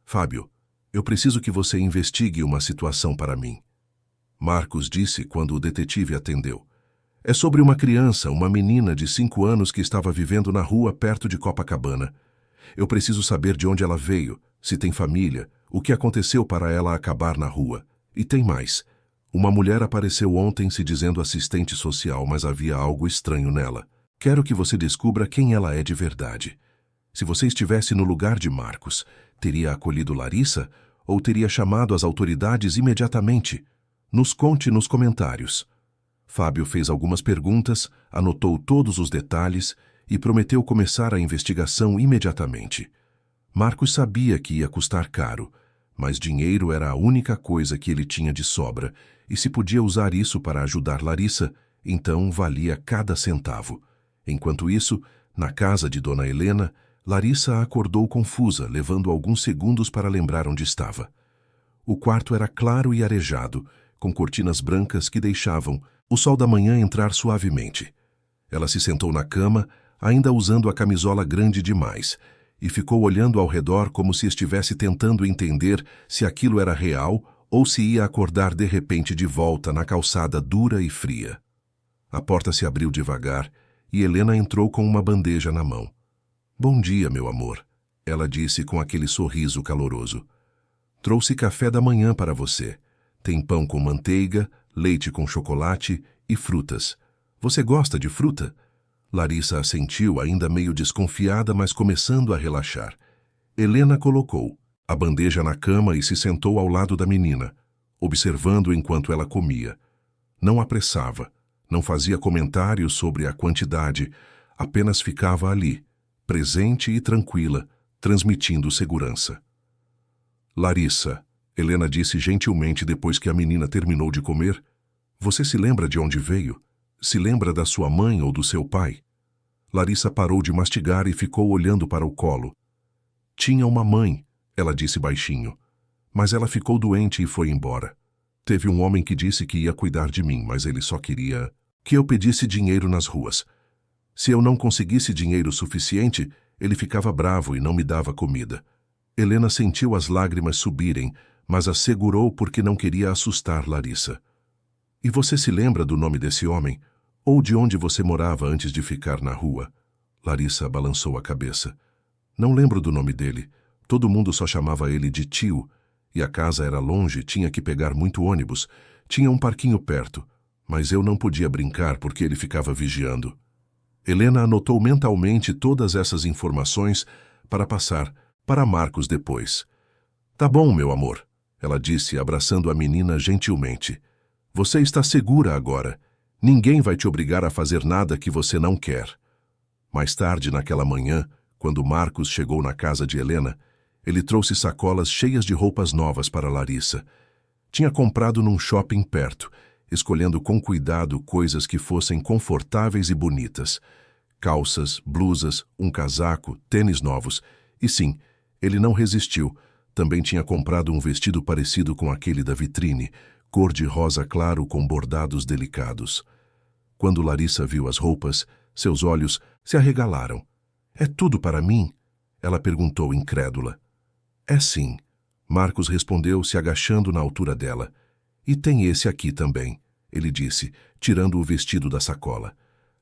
Fábio, eu preciso que você investigue uma situação para mim. Marcos disse quando o detetive atendeu. É sobre uma criança, uma menina de 5 anos que estava vivendo na rua perto de Copacabana. Eu preciso saber de onde ela veio, se tem família, o que aconteceu para ela acabar na rua. E tem mais. Uma mulher apareceu ontem se dizendo assistente social, mas havia algo estranho nela. Quero que você descubra quem ela é de verdade. Se você estivesse no lugar de Marcos, teria acolhido Larissa ou teria chamado as autoridades imediatamente? Nos conte nos comentários. Fábio fez algumas perguntas, anotou todos os detalhes e prometeu começar a investigação imediatamente. Marcos sabia que ia custar caro, mas dinheiro era a única coisa que ele tinha de sobra, e se podia usar isso para ajudar Larissa, então valia cada centavo. Enquanto isso, na casa de Dona Helena, Larissa acordou confusa, levando alguns segundos para lembrar onde estava. O quarto era claro e arejado, com cortinas brancas que deixavam o sol da manhã entrar suavemente. Ela se sentou na cama, ainda usando a camisola grande demais, e ficou olhando ao redor como se estivesse tentando entender se aquilo era real ou se ia acordar de repente de volta na calçada dura e fria. A porta se abriu devagar e Helena entrou com uma bandeja na mão. "Bom dia, meu amor", ela disse com aquele sorriso caloroso. "Trouxe café da manhã para você. Tem pão com manteiga, leite com chocolate e frutas. Você gosta de fruta?" Larissa assentiu, ainda meio desconfiada, mas começando a relaxar. Helena colocou a bandeja na cama e se sentou ao lado da menina, observando enquanto ela comia. Não apressava, não fazia comentários sobre a quantidade, apenas ficava ali, presente e tranquila, transmitindo segurança. "Larissa", Helena disse gentilmente depois que a menina terminou de comer, "você se lembra de onde veio? Se lembra da sua mãe ou do seu pai?" Larissa parou de mastigar e ficou olhando para o colo. "Tinha uma mãe", ela disse baixinho, "mas ela ficou doente e foi embora. Teve um homem que disse que ia cuidar de mim, mas ele só queria que eu pedisse dinheiro nas ruas. Se eu não conseguisse dinheiro suficiente, ele ficava bravo e não me dava comida." Helena sentiu as lágrimas subirem, mas as segurou porque não queria assustar Larissa. "E você se lembra do nome desse homem? Ou de onde você morava antes de ficar na rua?" Larissa balançou a cabeça. "Não lembro do nome dele. Todo mundo só chamava ele de tio. E a casa era longe, tinha que pegar muito ônibus. Tinha um parquinho perto, mas eu não podia brincar porque ele ficava vigiando." Helena anotou mentalmente todas essas informações para passar para Marcos depois. "Tá bom, meu amor", ela disse, abraçando a menina gentilmente. "Você está segura agora. Ninguém vai te obrigar a fazer nada que você não quer." Mais tarde, naquela manhã, quando Marcos chegou na casa de Helena, ele trouxe sacolas cheias de roupas novas para Larissa. Tinha comprado num shopping perto, escolhendo com cuidado coisas que fossem confortáveis e bonitas. Calças, blusas, um casaco, tênis novos. E sim, ele não resistiu. Também tinha comprado um vestido parecido com aquele da vitrine, cor de rosa claro com bordados delicados. Quando Larissa viu as roupas, seus olhos se arregalaram. "É tudo para mim?" ela perguntou incrédula. "É sim", Marcos respondeu, se agachando na altura dela. "E tem esse aqui também", ele disse, tirando o vestido da sacola.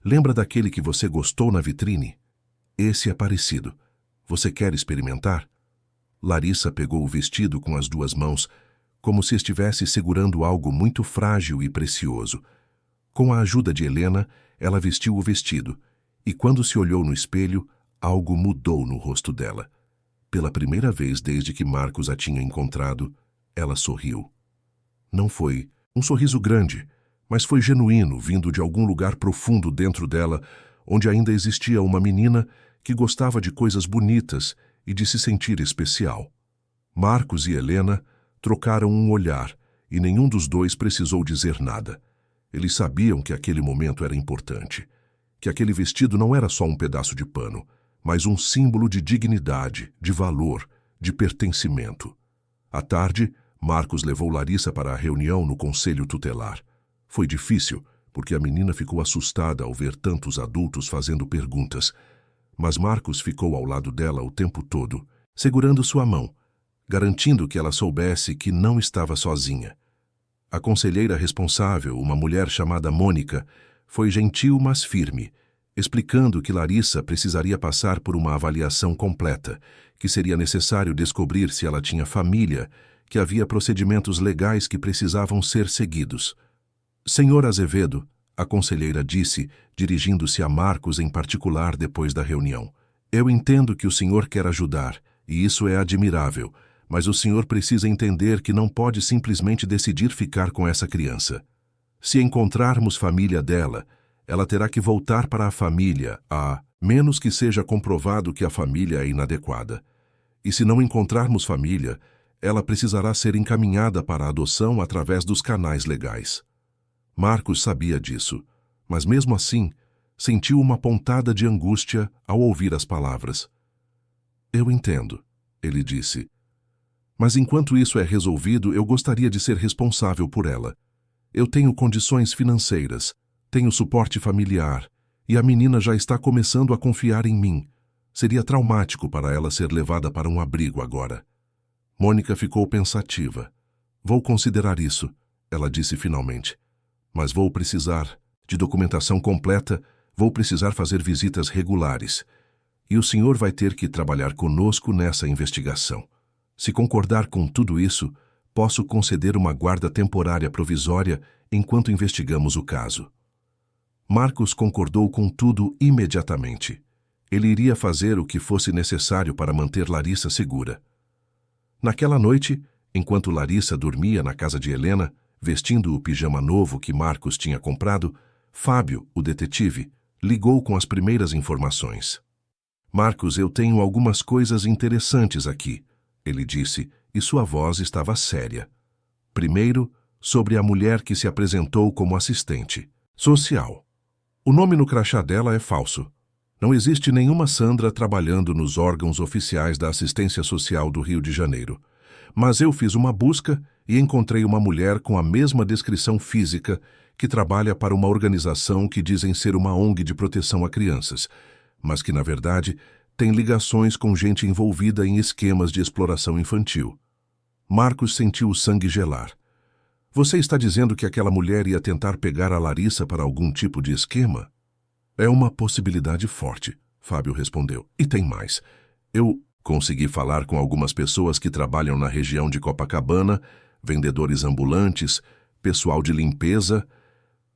"Lembra daquele que você gostou na vitrine? Esse é parecido. Você quer experimentar?" Larissa pegou o vestido com as duas mãos, como se estivesse segurando algo muito frágil e precioso. Com a ajuda de Helena, ela vestiu o vestido, e quando se olhou no espelho, algo mudou no rosto dela. Pela primeira vez desde que Marcos a tinha encontrado, ela sorriu. Não foi um sorriso grande, mas foi genuíno, vindo de algum lugar profundo dentro dela, onde ainda existia uma menina que gostava de coisas bonitas e de se sentir especial. Marcos e Helena trocaram um olhar e nenhum dos dois precisou dizer nada. Eles sabiam que aquele momento era importante, que aquele vestido não era só um pedaço de pano, mas um símbolo de dignidade, de valor, de pertencimento. À tarde, Marcos levou Larissa para a reunião no conselho tutelar. Foi difícil, porque a menina ficou assustada ao ver tantos adultos fazendo perguntas, mas Marcos ficou ao lado dela o tempo todo, segurando sua mão, garantindo que ela soubesse que não estava sozinha. A conselheira responsável, uma mulher chamada Mônica, foi gentil, mas firme, explicando que Larissa precisaria passar por uma avaliação completa, que seria necessário descobrir se ela tinha família, que havia procedimentos legais que precisavam ser seguidos. Senhor Azevedo, a conselheira disse, dirigindo-se a Marcos em particular depois da reunião, eu entendo que o senhor quer ajudar, e isso é admirável, mas o senhor precisa entender que não pode simplesmente decidir ficar com essa criança. Se encontrarmos família dela, ela terá que voltar para a família, a menos que seja comprovado que a família é inadequada. E se não encontrarmos família, ela precisará ser encaminhada para a adoção através dos canais legais. Marcos sabia disso, mas mesmo assim, sentiu uma pontada de angústia ao ouvir as palavras. Eu entendo, ele disse. Mas enquanto isso é resolvido, eu gostaria de ser responsável por ela. Eu tenho condições financeiras, tenho suporte familiar, e a menina já está começando a confiar em mim. Seria traumático para ela ser levada para um abrigo agora. Mônica ficou pensativa. Vou considerar isso, ela disse finalmente. Mas vou precisar de documentação completa, vou precisar fazer visitas regulares. E o senhor vai ter que trabalhar conosco nessa investigação. Se concordar com tudo isso, posso conceder uma guarda temporária provisória enquanto investigamos o caso. Marcos concordou com tudo imediatamente. Ele iria fazer o que fosse necessário para manter Larissa segura. Naquela noite, enquanto Larissa dormia na casa de Helena, vestindo o pijama novo que Marcos tinha comprado, Fábio, o detetive, ligou com as primeiras informações. Marcos, eu tenho algumas coisas interessantes aqui, ele disse, e sua voz estava séria. Primeiro, sobre a mulher que se apresentou como assistente social. O nome no crachá dela é falso. Não existe nenhuma Sandra trabalhando nos órgãos oficiais da assistência social do Rio de Janeiro. Mas eu fiz uma busca e encontrei uma mulher com a mesma descrição física que trabalha para uma organização que dizem ser uma ONG de proteção a crianças, mas que, na verdade, tem ligações com gente envolvida em esquemas de exploração infantil. Marcos sentiu o sangue gelar. Você está dizendo que aquela mulher ia tentar pegar a Larissa para algum tipo de esquema? É uma possibilidade forte, Fábio respondeu. E tem mais. Eu consegui falar com algumas pessoas que trabalham na região de Copacabana, vendedores ambulantes, pessoal de limpeza.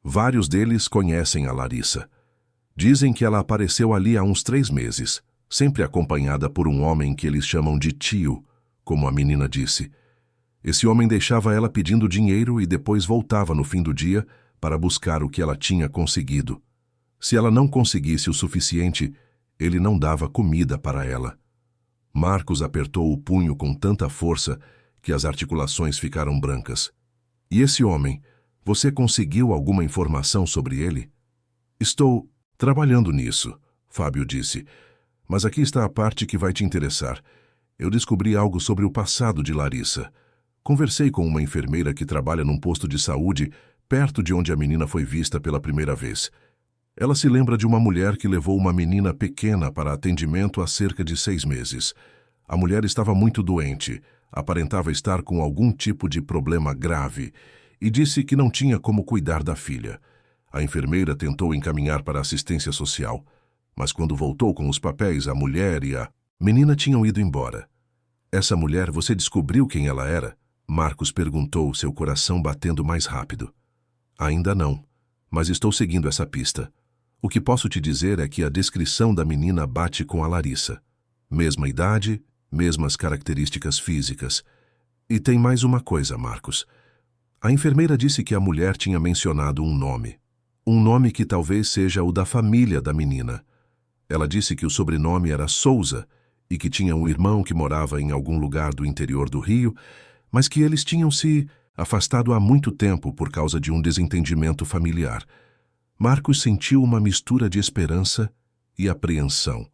Vários deles conhecem a Larissa. Dizem que ela apareceu ali há uns 3 meses, sempre acompanhada por um homem que eles chamam de tio, como a menina disse. Esse homem deixava ela pedindo dinheiro e depois voltava no fim do dia para buscar o que ela tinha conseguido. Se ela não conseguisse o suficiente, ele não dava comida para ela. Marcos apertou o punho com tanta força que as articulações ficaram brancas. E esse homem, você conseguiu alguma informação sobre ele? Estou trabalhando nisso, Fábio disse. Mas aqui está a parte que vai te interessar. Eu descobri algo sobre o passado de Larissa. Conversei com uma enfermeira que trabalha num posto de saúde perto de onde a menina foi vista pela primeira vez. Ela se lembra de uma mulher que levou uma menina pequena para atendimento há cerca de 6 meses. A mulher estava muito doente, aparentava estar com algum tipo de problema grave e disse que não tinha como cuidar da filha. A enfermeira tentou encaminhar para a assistência social, mas quando voltou com os papéis, a mulher e a menina tinham ido embora. Essa mulher, você descobriu quem ela era? Marcos perguntou, seu coração batendo mais rápido. Ainda não, mas estou seguindo essa pista. O que posso te dizer é que a descrição da menina bate com a Larissa. Mesma idade, mesmas características físicas. E tem mais uma coisa, Marcos. A enfermeira disse que a mulher tinha mencionado um nome. Um nome que talvez seja o da família da menina. Ela disse que o sobrenome era Souza e que tinha um irmão que morava em algum lugar do interior do Rio, mas que eles tinham se afastado há muito tempo por causa de um desentendimento familiar. Marcos sentiu uma mistura de esperança e apreensão.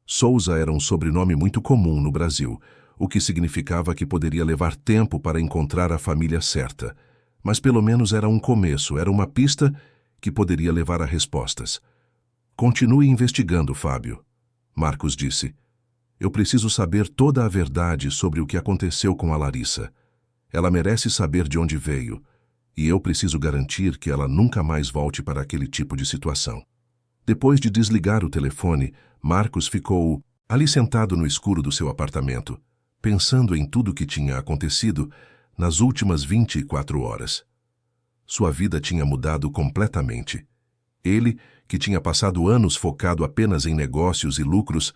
Souza era um sobrenome muito comum no Brasil, o que significava que poderia levar tempo para encontrar a família certa. Mas pelo menos era um começo, era uma pista que poderia levar a respostas. Continue investigando, Fábio, Marcos disse. Eu preciso saber toda a verdade sobre o que aconteceu com a Larissa. Ela merece saber de onde veio. e eu preciso garantir que ela nunca mais volte para aquele tipo de situação. Depois de desligar o telefone, Marcos ficou ali sentado no escuro do seu apartamento, pensando em tudo o que tinha acontecido nas últimas 24 horas. Sua vida tinha mudado completamente. Ele, que tinha passado anos focado apenas em negócios e lucros,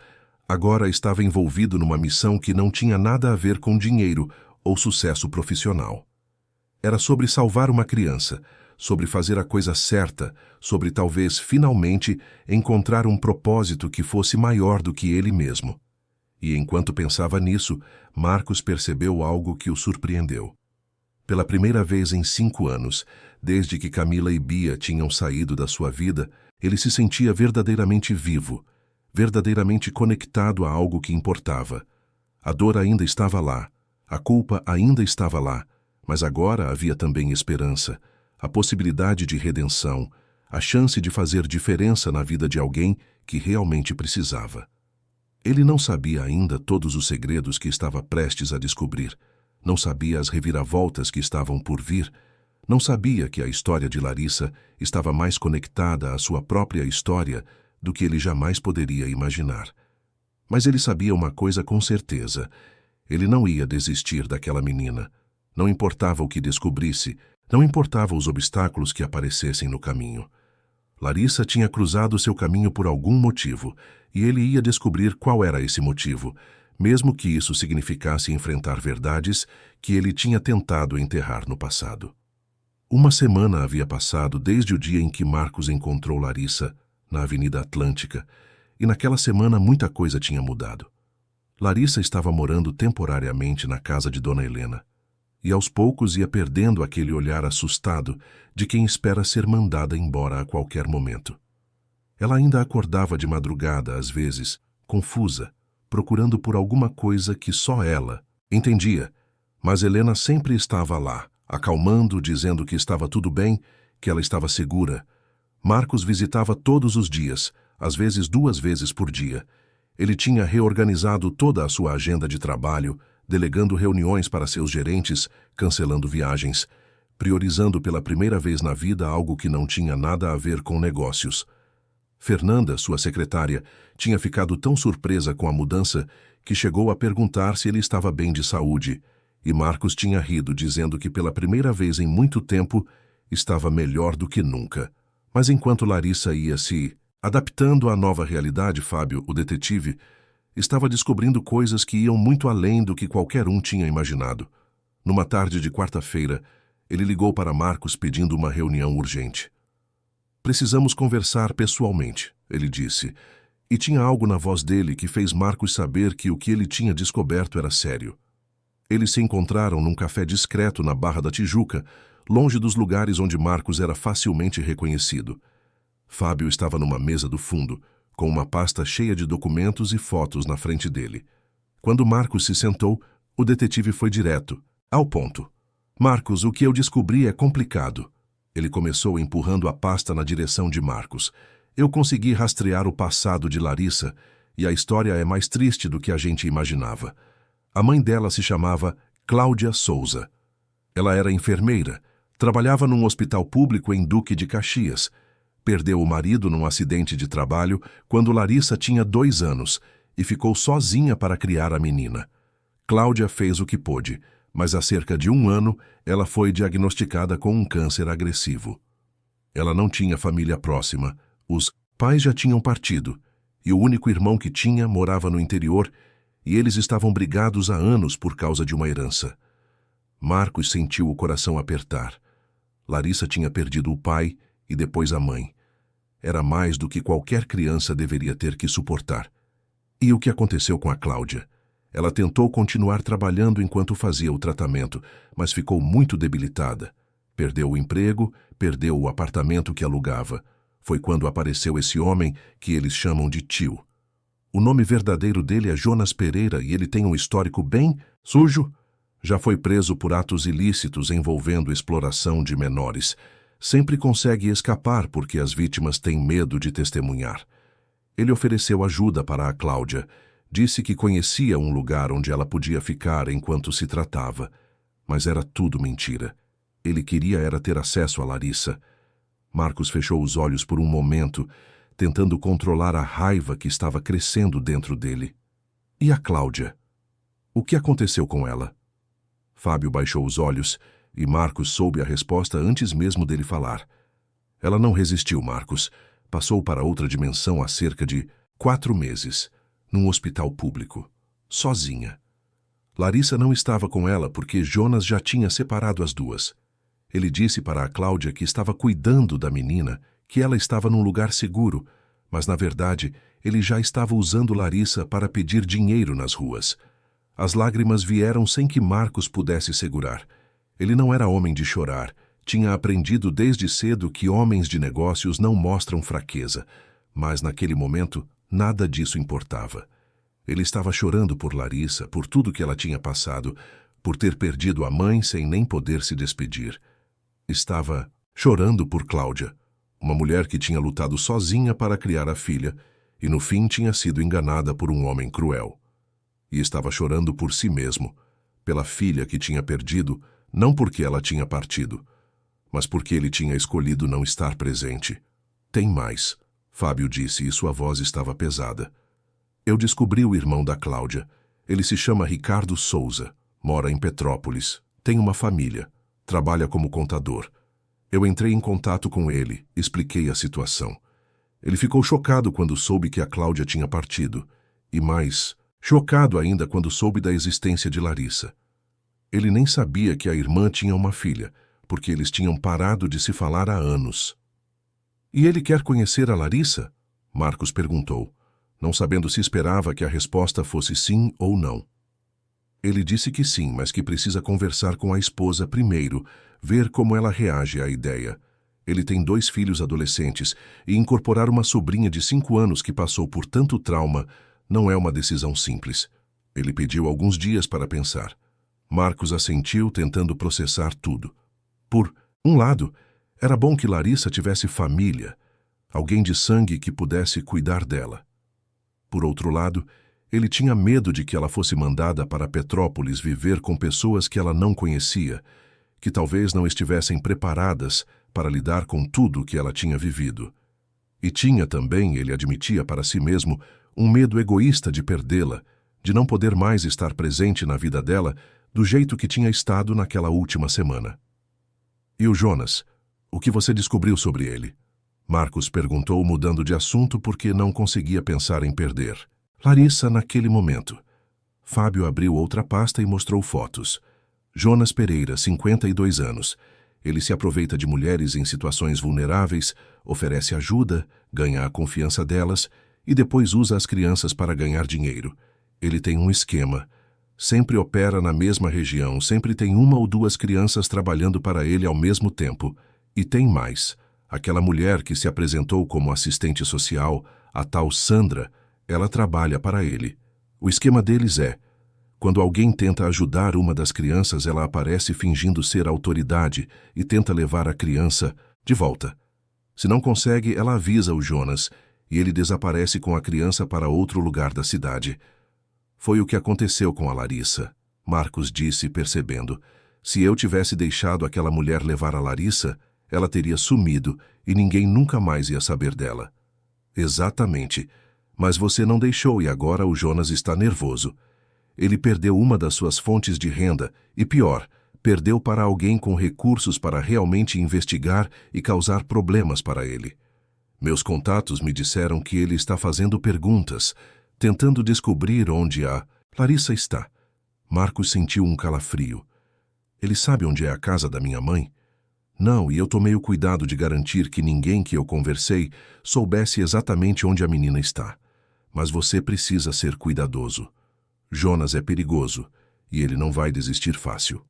agora estava envolvido numa missão que não tinha nada a ver com dinheiro ou sucesso profissional. Era sobre salvar uma criança, sobre fazer a coisa certa, sobre talvez, finalmente, encontrar um propósito que fosse maior do que ele mesmo. E enquanto pensava nisso, Marcos percebeu algo que o surpreendeu. Pela primeira vez em 5 anos, desde que Camila e Bia tinham saído da sua vida, ele se sentia verdadeiramente vivo, verdadeiramente conectado a algo que importava. A dor ainda estava lá, a culpa ainda estava lá, mas agora havia também esperança, a possibilidade de redenção, a chance de fazer diferença na vida de alguém que realmente precisava. Ele não sabia ainda todos os segredos que estava prestes a descobrir, não sabia as reviravoltas que estavam por vir, não sabia que a história de Larissa estava mais conectada à sua própria história do que ele jamais poderia imaginar. Mas ele sabia uma coisa com certeza: ele não ia desistir daquela menina. Não importava o que descobrisse, não importava os obstáculos que aparecessem no caminho. Larissa tinha cruzado seu caminho por algum motivo, e ele ia descobrir qual era esse motivo, mesmo que isso significasse enfrentar verdades que ele tinha tentado enterrar no passado. Uma semana havia passado desde o dia em que Marcos encontrou Larissa na Avenida Atlântica, e naquela semana muita coisa tinha mudado. Larissa estava morando temporariamente na casa de Dona Helena, e aos poucos ia perdendo aquele olhar assustado de quem espera ser mandada embora a qualquer momento. Ela ainda acordava de madrugada, às vezes, confusa, procurando por alguma coisa que só ela entendia, mas Helena sempre estava lá, acalmando, dizendo que estava tudo bem, que ela estava segura. Marcos visitava todos os dias, às vezes 2 vezes por dia. Ele tinha reorganizado toda a sua agenda de trabalho, delegando reuniões para seus gerentes, cancelando viagens, priorizando pela primeira vez na vida algo que não tinha nada a ver com negócios. Fernanda, sua secretária, tinha ficado tão surpresa com a mudança que chegou a perguntar se ele estava bem de saúde, e Marcos tinha rido, dizendo que pela primeira vez em muito tempo estava melhor do que nunca. Mas enquanto Larissa ia se adaptando à nova realidade, Fábio, o detetive, estava descobrindo coisas que iam muito além do que qualquer um tinha imaginado. Numa tarde de quarta-feira, ele ligou para Marcos pedindo uma reunião urgente. "Precisamos conversar pessoalmente", ele disse, e tinha algo na voz dele que fez Marcos saber que o que ele tinha descoberto era sério. Eles se encontraram num café discreto na Barra da Tijuca, longe dos lugares onde Marcos era facilmente reconhecido. Fábio estava numa mesa do fundo, com uma pasta cheia de documentos e fotos na frente dele. Quando Marcos se sentou, o detetive foi direto, ao ponto. "Marcos, o que eu descobri é complicado." Ele começou empurrando a pasta na direção de Marcos. "Eu consegui rastrear o passado de Larissa, e a história é mais triste do que a gente imaginava. A mãe dela se chamava Cláudia Souza. Ela era enfermeira, trabalhava num hospital público em Duque de Caxias. Perdeu o marido num acidente de trabalho quando Larissa tinha 2 anos e ficou sozinha para criar a menina. Cláudia fez o que pôde, mas há cerca de 1 ano ela foi diagnosticada com um câncer agressivo. Ela não tinha família próxima, os pais já tinham partido, e o único irmão que tinha morava no interior, e eles estavam brigados há anos por causa de uma herança." Marcos sentiu o coração apertar. Larissa tinha perdido o pai e depois a mãe. Era mais do que qualquer criança deveria ter que suportar. E o que aconteceu com a Cláudia? Ela tentou continuar trabalhando enquanto fazia o tratamento, mas ficou muito debilitada. Perdeu o emprego, perdeu o apartamento que alugava. Foi quando apareceu esse homem que eles chamam de tio. O nome verdadeiro dele é Jonas Pereira e ele tem um histórico bem sujo. Já foi preso por atos ilícitos envolvendo exploração de menores. Sempre consegue escapar porque as vítimas têm medo de testemunhar. Ele ofereceu ajuda para a Cláudia. Disse que conhecia um lugar onde ela podia ficar enquanto se tratava. Mas era tudo mentira. Ele queria era ter acesso a Larissa. Marcos fechou os olhos por um momento, tentando controlar a raiva que estava crescendo dentro dele. E a Cláudia? O que aconteceu com ela? Fábio baixou os olhos e Marcos soube a resposta antes mesmo dele falar. Ela não resistiu, Marcos. Passou para outra dimensão há cerca de 4 meses, num hospital público, sozinha. Larissa não estava com ela porque Jonas já tinha separado as duas. Ele disse para a Cláudia que estava cuidando da menina, que ela estava num lugar seguro, mas na verdade ele já estava usando Larissa para pedir dinheiro nas ruas. As lágrimas vieram sem que Marcos pudesse segurar. Ele não era homem de chorar. Tinha aprendido desde cedo que homens de negócios não mostram fraqueza, mas naquele momento nada disso importava. Ele estava chorando por Larissa, por tudo que ela tinha passado, por ter perdido a mãe sem nem poder se despedir. Estava chorando por Cláudia, uma mulher que tinha lutado sozinha para criar a filha e no fim tinha sido enganada por um homem cruel. E estava chorando por si mesmo, pela filha que tinha perdido, não porque ela tinha partido, mas porque ele tinha escolhido não estar presente. Tem mais, Fábio disse e sua voz estava pesada. Eu descobri o irmão da Cláudia. Ele se chama Ricardo Souza, mora em Petrópolis, tem uma família, trabalha como contador. Eu entrei em contato com ele, expliquei a situação. Ele ficou chocado quando soube que a Cláudia tinha partido, e mais chocado ainda quando soube da existência de Larissa. Ele nem sabia que a irmã tinha uma filha, porque eles tinham parado de se falar há anos. E ele quer conhecer a Larissa? Marcos perguntou, não sabendo se esperava que a resposta fosse sim ou não. Ele disse que sim, mas que precisa conversar com a esposa primeiro, ver como ela reage à ideia. Ele tem 2 filhos adolescentes e incorporar uma sobrinha de 5 anos que passou por tanto trauma não é uma decisão simples. Ele pediu alguns dias para pensar. Marcos assentiu, tentando processar tudo. Por um lado, era bom que Larissa tivesse família, alguém de sangue que pudesse cuidar dela. Por outro lado, ele tinha medo de que ela fosse mandada para Petrópolis viver com pessoas que ela não conhecia, que talvez não estivessem preparadas para lidar com tudo que ela tinha vivido. E tinha também, ele admitia para si mesmo, um medo egoísta de perdê-la, de não poder mais estar presente na vida dela do jeito que tinha estado naquela última semana. E o Jonas? O que você descobriu sobre ele? Marcos perguntou, mudando de assunto porque não conseguia pensar em perder Larissa naquele momento. Fábio abriu outra pasta e mostrou fotos. Jonas Pereira, 52 anos. Ele se aproveita de mulheres em situações vulneráveis, oferece ajuda, ganha a confiança delas e depois usa as crianças para ganhar dinheiro. Ele tem um esquema. Sempre opera na mesma região, sempre tem 1 ou 2 crianças trabalhando para ele ao mesmo tempo. E tem mais. Aquela mulher que se apresentou como assistente social, a tal Sandra, ela trabalha para ele. O esquema deles é: quando alguém tenta ajudar uma das crianças, ela aparece fingindo ser autoridade e tenta levar a criança de volta. Se não consegue, ela avisa o Jonas e ele desaparece com a criança para outro lugar da cidade. Foi o que aconteceu com a Larissa, Marcos disse, percebendo. Se eu tivesse deixado aquela mulher levar a Larissa, ela teria sumido e ninguém nunca mais ia saber dela. Exatamente. Mas você não deixou e agora o Jonas está nervoso. Ele perdeu uma das suas fontes de renda e, pior, perdeu para alguém com recursos para realmente investigar e causar problemas para ele. Meus contatos me disseram que ele está fazendo perguntas, tentando descobrir onde a Larissa está. Marcos sentiu um calafrio. Ele sabe onde é a casa da minha mãe? Não, e eu tomei o cuidado de garantir que ninguém que eu conversei soubesse exatamente onde a menina está. Mas você precisa ser cuidadoso. Jonas é perigoso, e ele não vai desistir fácil.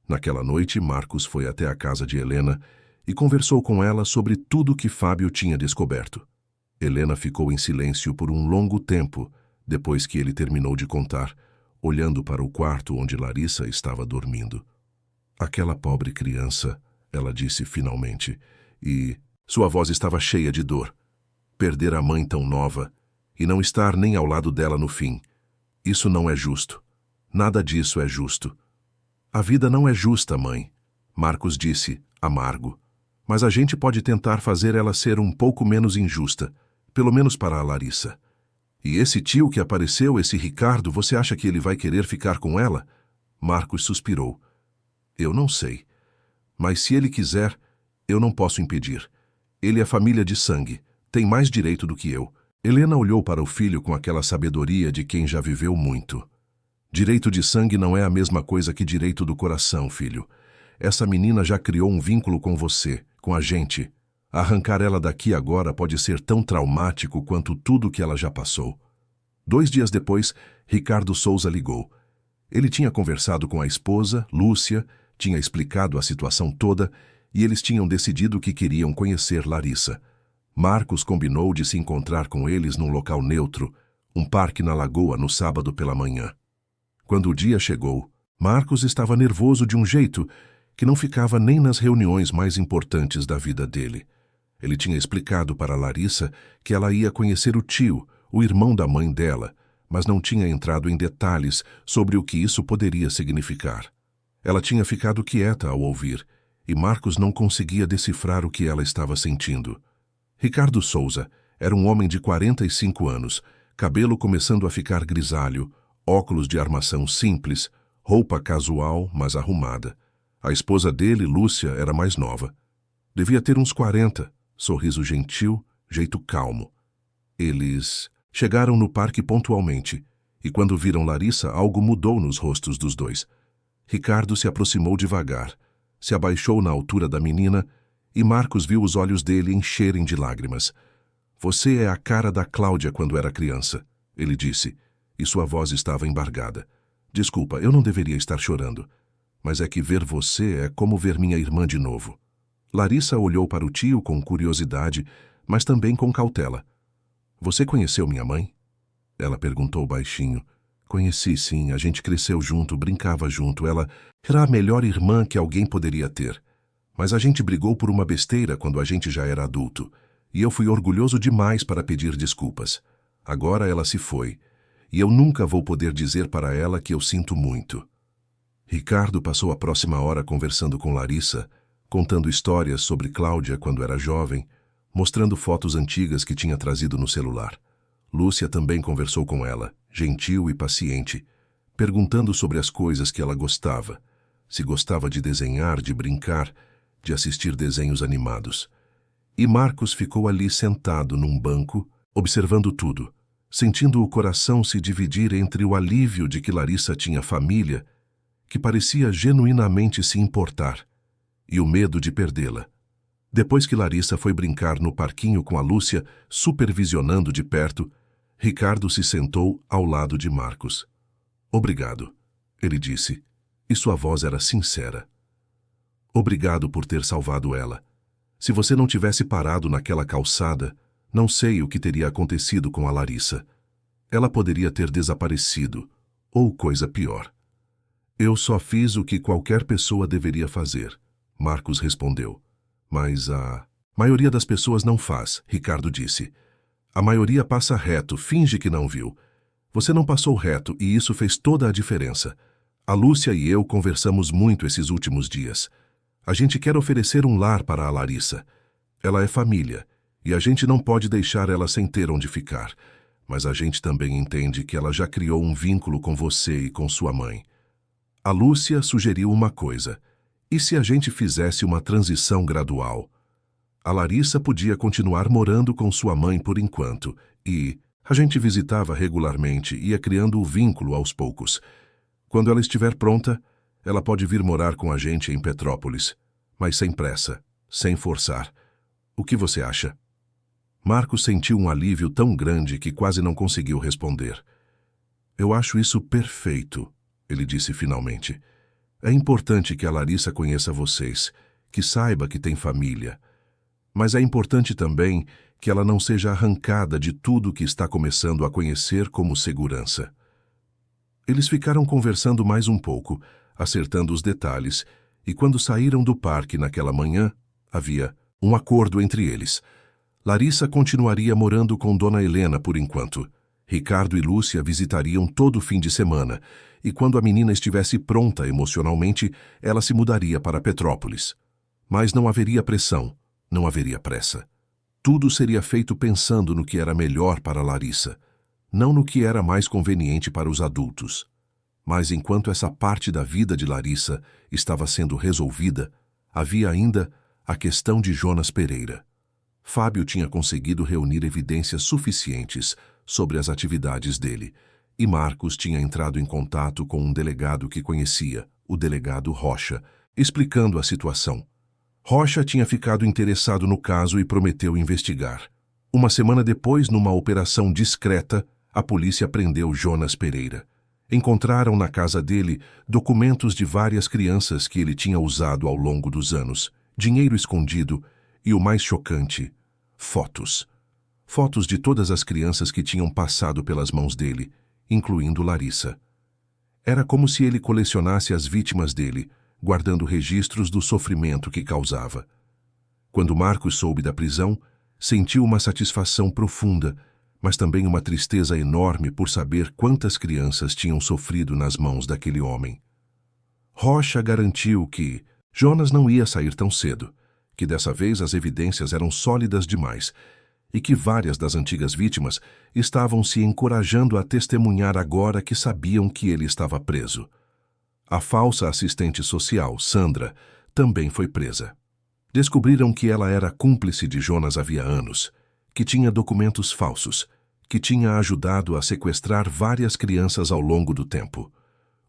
Naquela noite, Marcos foi até a casa de Helena e conversou com ela sobre tudo que Fábio tinha descoberto. Helena ficou em silêncio por um longo tempo, depois que ele terminou de contar, olhando para o quarto onde Larissa estava dormindo. Aquela pobre criança, ela disse finalmente, e sua voz estava cheia de dor. Perder a mãe tão nova e não estar nem ao lado dela no fim. Isso não é justo. Nada disso é justo. A vida não é justa, mãe. Marcos disse, amargo. Mas a gente pode tentar fazer ela ser um pouco menos injusta, pelo menos para a Larissa. E esse tio que apareceu, esse Ricardo, você acha que ele vai querer ficar com ela? Marcos suspirou. Eu não sei. Mas se ele quiser, eu não posso impedir. Ele é família de sangue, tem mais direito do que eu. Helena olhou para o filho com aquela sabedoria de quem já viveu muito. Direito de sangue não é a mesma coisa que direito do coração, filho. Essa menina já criou um vínculo com você, com a gente. Arrancar ela daqui agora pode ser tão traumático quanto tudo que ela já passou. 2 dias depois, Ricardo Souza ligou. Ele tinha conversado com a esposa, Lúcia, tinha explicado a situação toda e eles tinham decidido que queriam conhecer Larissa. Marcos combinou de se encontrar com eles num local neutro, um parque na lagoa no sábado pela manhã. Quando o dia chegou, Marcos estava nervoso de um jeito que não ficava nem nas reuniões mais importantes da vida dele. Ele tinha explicado para Larissa que ela ia conhecer o tio, o irmão da mãe dela, mas não tinha entrado em detalhes sobre o que isso poderia significar. Ela tinha ficado quieta ao ouvir, e Marcos não conseguia decifrar o que ela estava sentindo. Ricardo Souza era um homem de 45 anos, cabelo começando a ficar grisalho, óculos de armação simples, roupa casual, mas arrumada. A esposa dele, Lúcia, era mais nova. Devia ter uns 40, sorriso gentil, jeito calmo. Eles chegaram no parque pontualmente, e quando viram Larissa, algo mudou nos rostos dos dois. Ricardo se aproximou devagar, se abaixou na altura da menina, e Marcos viu os olhos dele encherem de lágrimas. Você é a cara da Cláudia quando era criança, ele disse, e sua voz estava embargada. Desculpa, eu não deveria estar chorando, mas é que ver você é como ver minha irmã de novo. Larissa olhou para o tio com curiosidade, mas também com cautela. Você conheceu minha mãe? Ela perguntou baixinho. Conheci, sim, a gente cresceu junto, brincava junto. Ela era a melhor irmã que alguém poderia ter. Mas a gente brigou por uma besteira quando a gente já era adulto, e eu fui orgulhoso demais para pedir desculpas. Agora ela se foi, e eu nunca vou poder dizer para ela que eu sinto muito. Ricardo passou a próxima hora conversando com Larissa, contando histórias sobre Cláudia quando era jovem, mostrando fotos antigas que tinha trazido no celular. Lúcia também conversou com ela, gentil e paciente, perguntando sobre as coisas que ela gostava, se gostava de desenhar, de brincar, de assistir desenhos animados. E Marcos ficou ali sentado num banco, observando tudo, sentindo o coração se dividir entre o alívio de que Larissa tinha família, que parecia genuinamente se importar, e o medo de perdê-la. Depois que Larissa foi brincar no parquinho com a Lúcia, supervisionando de perto, Ricardo se sentou ao lado de Marcos. Obrigado, ele disse, e sua voz era sincera. Obrigado por ter salvado ela. Se você não tivesse parado naquela calçada, não sei o que teria acontecido com a Larissa. Ela poderia ter desaparecido, ou coisa pior. Eu só fiz o que qualquer pessoa deveria fazer, Marcos respondeu. Mas a maioria das pessoas não faz, Ricardo disse. A maioria passa reto, finge que não viu. Você não passou reto e isso fez toda a diferença. A Lúcia e eu conversamos muito esses últimos dias. A gente quer oferecer um lar para a Larissa. Ela é família, e a gente não pode deixar ela sem ter onde ficar. Mas a gente também entende que ela já criou um vínculo com você e com sua mãe. A Lúcia sugeriu uma coisa. E se a gente fizesse uma transição gradual? A Larissa podia continuar morando com sua mãe por enquanto, e a gente visitava regularmente e ia criando o vínculo aos poucos. Quando ela estiver pronta, ela pode vir morar com a gente em Petrópolis, mas sem pressa, sem forçar. O que você acha? Marcos sentiu um alívio tão grande que quase não conseguiu responder. Eu acho isso perfeito, ele disse finalmente. É importante que a Larissa conheça vocês, que saiba que tem família. Mas é importante também que ela não seja arrancada de tudo que está começando a conhecer como segurança. Eles ficaram conversando mais um pouco, acertando os detalhes, e quando saíram do parque naquela manhã, havia um acordo entre eles. Larissa continuaria morando com Dona Helena por enquanto, Ricardo e Lúcia visitariam todo fim de semana, e quando a menina estivesse pronta emocionalmente, ela se mudaria para Petrópolis. Mas não haveria pressão, não haveria pressa. Tudo seria feito pensando no que era melhor para Larissa, não no que era mais conveniente para os adultos. Mas enquanto essa parte da vida de Larissa estava sendo resolvida, havia ainda a questão de Jonas Pereira. Fábio tinha conseguido reunir evidências suficientes sobre as atividades dele, e Marcos tinha entrado em contato com um delegado que conhecia, o delegado Rocha, explicando a situação. Rocha tinha ficado interessado no caso e prometeu investigar. Uma semana depois, numa operação discreta, a polícia prendeu Jonas Pereira. Encontraram na casa dele documentos de várias crianças que ele tinha usado ao longo dos anos, dinheiro escondido e, o mais chocante, fotos. Fotos de todas as crianças que tinham passado pelas mãos dele, incluindo Larissa. Era como se ele colecionasse as vítimas dele, guardando registros do sofrimento que causava. Quando Marcos soube da prisão, sentiu uma satisfação profunda, mas também uma tristeza enorme por saber quantas crianças tinham sofrido nas mãos daquele homem. Rocha garantiu que Jonas não ia sair tão cedo, que dessa vez as evidências eram sólidas demais e que várias das antigas vítimas estavam se encorajando a testemunhar agora que sabiam que ele estava preso. A falsa assistente social, Sandra, também foi presa. Descobriram que ela era cúmplice de Jonas havia anos, que tinha documentos falsos, que tinha ajudado a sequestrar várias crianças ao longo do tempo.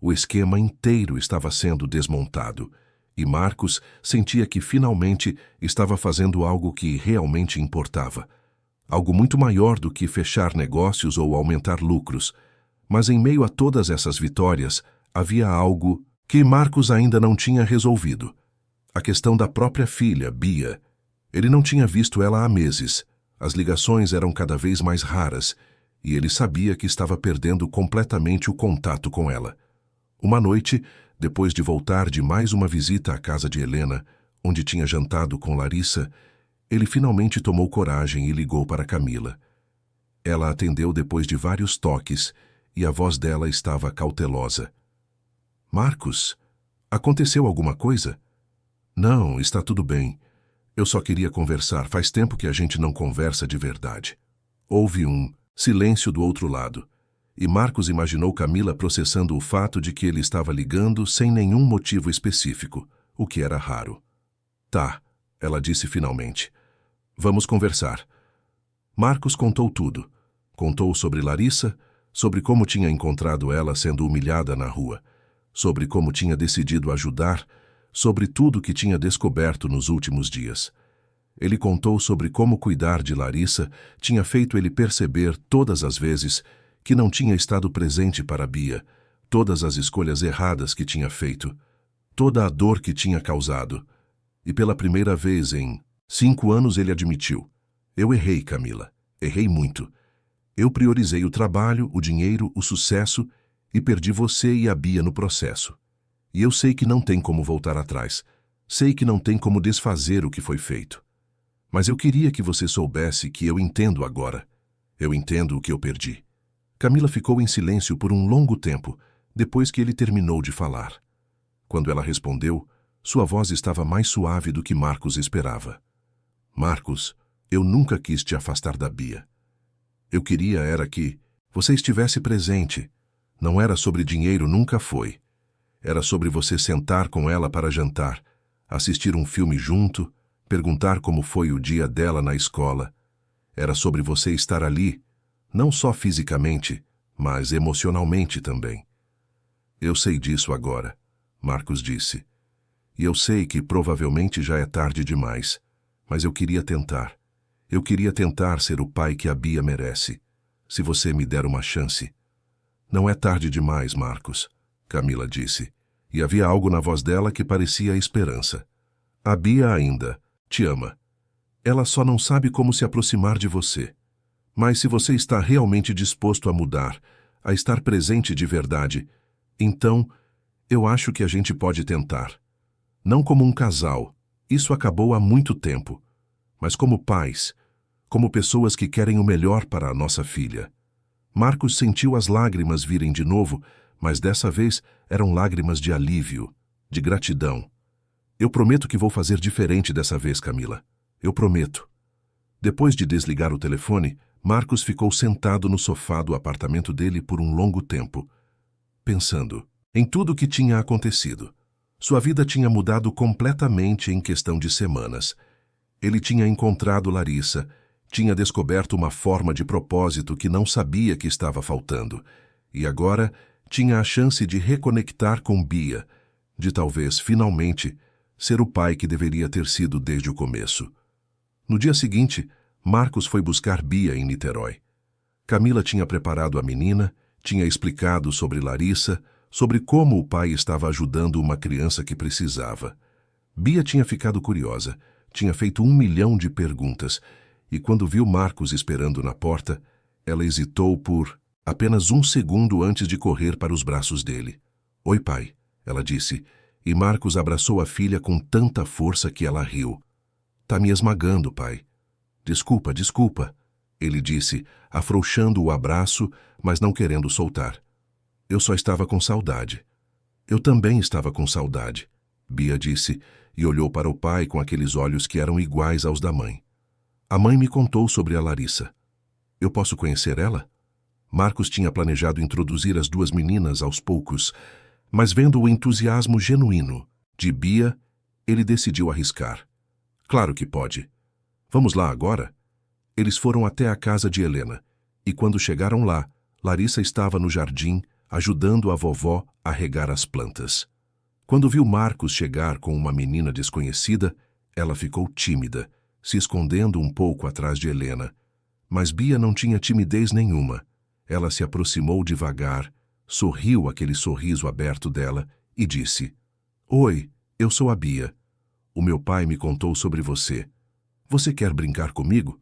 O esquema inteiro estava sendo desmontado, e Marcos sentia que finalmente estava fazendo algo que realmente importava. Algo muito maior do que fechar negócios ou aumentar lucros. Mas em meio a todas essas vitórias, havia algo que Marcos ainda não tinha resolvido. A questão da própria filha, Bia. Ele não tinha visto ela há meses. As ligações eram cada vez mais raras, e ele sabia que estava perdendo completamente o contato com ela. Uma noite, depois de voltar de mais uma visita à casa de Helena, onde tinha jantado com Larissa, ele finalmente tomou coragem e ligou para Camila. Ela atendeu depois de vários toques, e a voz dela estava cautelosa. "Marcos, aconteceu alguma coisa?" "Não, está tudo bem. Eu só queria conversar. Faz tempo que a gente não conversa de verdade." Houve um silêncio do outro lado, e Marcos imaginou Camila processando o fato de que ele estava ligando sem nenhum motivo específico, o que era raro. "Tá", ela disse finalmente. "Vamos conversar." Marcos contou tudo. Contou sobre Larissa, sobre como tinha encontrado ela sendo humilhada na rua, sobre como tinha decidido ajudar, sobre tudo que tinha descoberto nos últimos dias. Ele contou sobre como cuidar de Larissa tinha feito ele perceber todas as vezes que não tinha estado presente para Bia, todas as escolhas erradas que tinha feito, toda a dor que tinha causado. E pela primeira vez em 5 anos ele admitiu: "Eu errei, Camila. Errei muito. Eu priorizei o trabalho, o dinheiro, o sucesso e perdi você e a Bia no processo. E eu sei que não tem como voltar atrás. Sei que não tem como desfazer o que foi feito. Mas eu queria que você soubesse que eu entendo agora. Eu entendo o que eu perdi." Camila ficou em silêncio por um longo tempo, depois que ele terminou de falar. Quando ela respondeu, sua voz estava mais suave do que Marcos esperava. "Marcos, eu nunca quis te afastar da Bia. Eu queria era que você estivesse presente. Não era sobre dinheiro, nunca foi. Era sobre você sentar com ela para jantar, assistir um filme junto, perguntar como foi o dia dela na escola. Era sobre você estar ali, não só fisicamente, mas emocionalmente também." "Eu sei disso agora", Marcos disse. "E eu sei que provavelmente já é tarde demais, mas eu queria tentar. Eu queria tentar ser o pai que a Bia merece, se você me der uma chance." "Não é tarde demais, Marcos", Camila disse, e havia algo na voz dela que parecia esperança. "A Bia ainda te ama. Ela só não sabe como se aproximar de você. Mas se você está realmente disposto a mudar, a estar presente de verdade, então eu acho que a gente pode tentar. Não como um casal, isso acabou há muito tempo, mas como pais, como pessoas que querem o melhor para a nossa filha. Marcos sentiu as lágrimas virem de novo, mas dessa vez eram lágrimas de alívio, de gratidão. Eu prometo que vou fazer diferente dessa vez, Camila. Eu prometo. Depois de desligar o telefone, Marcos ficou sentado no sofá do apartamento dele por um longo tempo, pensando em tudo o que tinha acontecido. Sua vida tinha mudado completamente em questão de semanas. Ele tinha encontrado Larissa, tinha descoberto uma forma de propósito que não sabia que estava faltando, e agora tinha a chance de reconectar com Bia, de talvez, finalmente, ser o pai que deveria ter sido desde o começo. No dia seguinte, Marcos foi buscar Bia em Niterói. Camila tinha preparado a menina, tinha explicado sobre Larissa, sobre como o pai estava ajudando uma criança que precisava. Bia tinha ficado curiosa, tinha feito 1 milhão de perguntas, e quando viu Marcos esperando na porta, ela hesitou por apenas 1 segundo antes de correr para os braços dele. "Oi, pai", ela disse, e Marcos abraçou a filha com tanta força que ela riu. "Tá me esmagando, pai." Desculpa, desculpa", ele disse, afrouxando o abraço, mas não querendo soltar. "Eu só estava com saudade." "Eu também estava com saudade", Bia disse, e olhou para o pai com aqueles olhos que eram iguais aos da mãe. "A mãe me contou sobre a Larissa. Eu posso conhecer ela?" Marcos tinha planejado introduzir as 2 meninas aos poucos, mas vendo o entusiasmo genuíno de Bia, ele decidiu arriscar. "Claro que pode. Vamos lá agora?" Eles foram até a casa de Helena, e quando chegaram lá, Larissa estava no jardim, ajudando a vovó a regar as plantas. Quando viu Marcos chegar com uma menina desconhecida, ela ficou tímida, se escondendo um pouco atrás de Helena. Mas Bia não tinha timidez nenhuma. Ela se aproximou devagar, sorriu aquele sorriso aberto dela e disse: "Oi, eu sou a Bia. O meu pai me contou sobre você. Você quer brincar comigo?"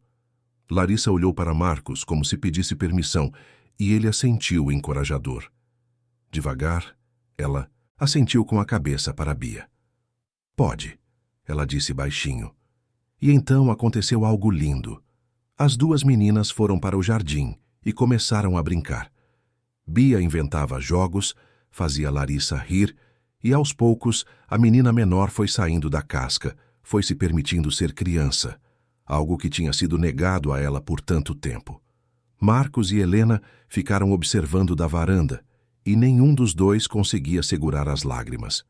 Larissa olhou para Marcos como se pedisse permissão, e ele assentiu encorajador. Devagar, ela assentiu com a cabeça para Bia. "Pode", ela disse baixinho. E então aconteceu algo lindo. As 2 meninas foram para o jardim e começaram a brincar. Bia inventava jogos, fazia Larissa rir, e aos poucos a menina menor foi saindo da casca, foi se permitindo ser criança, algo que tinha sido negado a ela por tanto tempo. Marcos e Helena ficaram observando da varanda, e nenhum dos 2 conseguia segurar as lágrimas.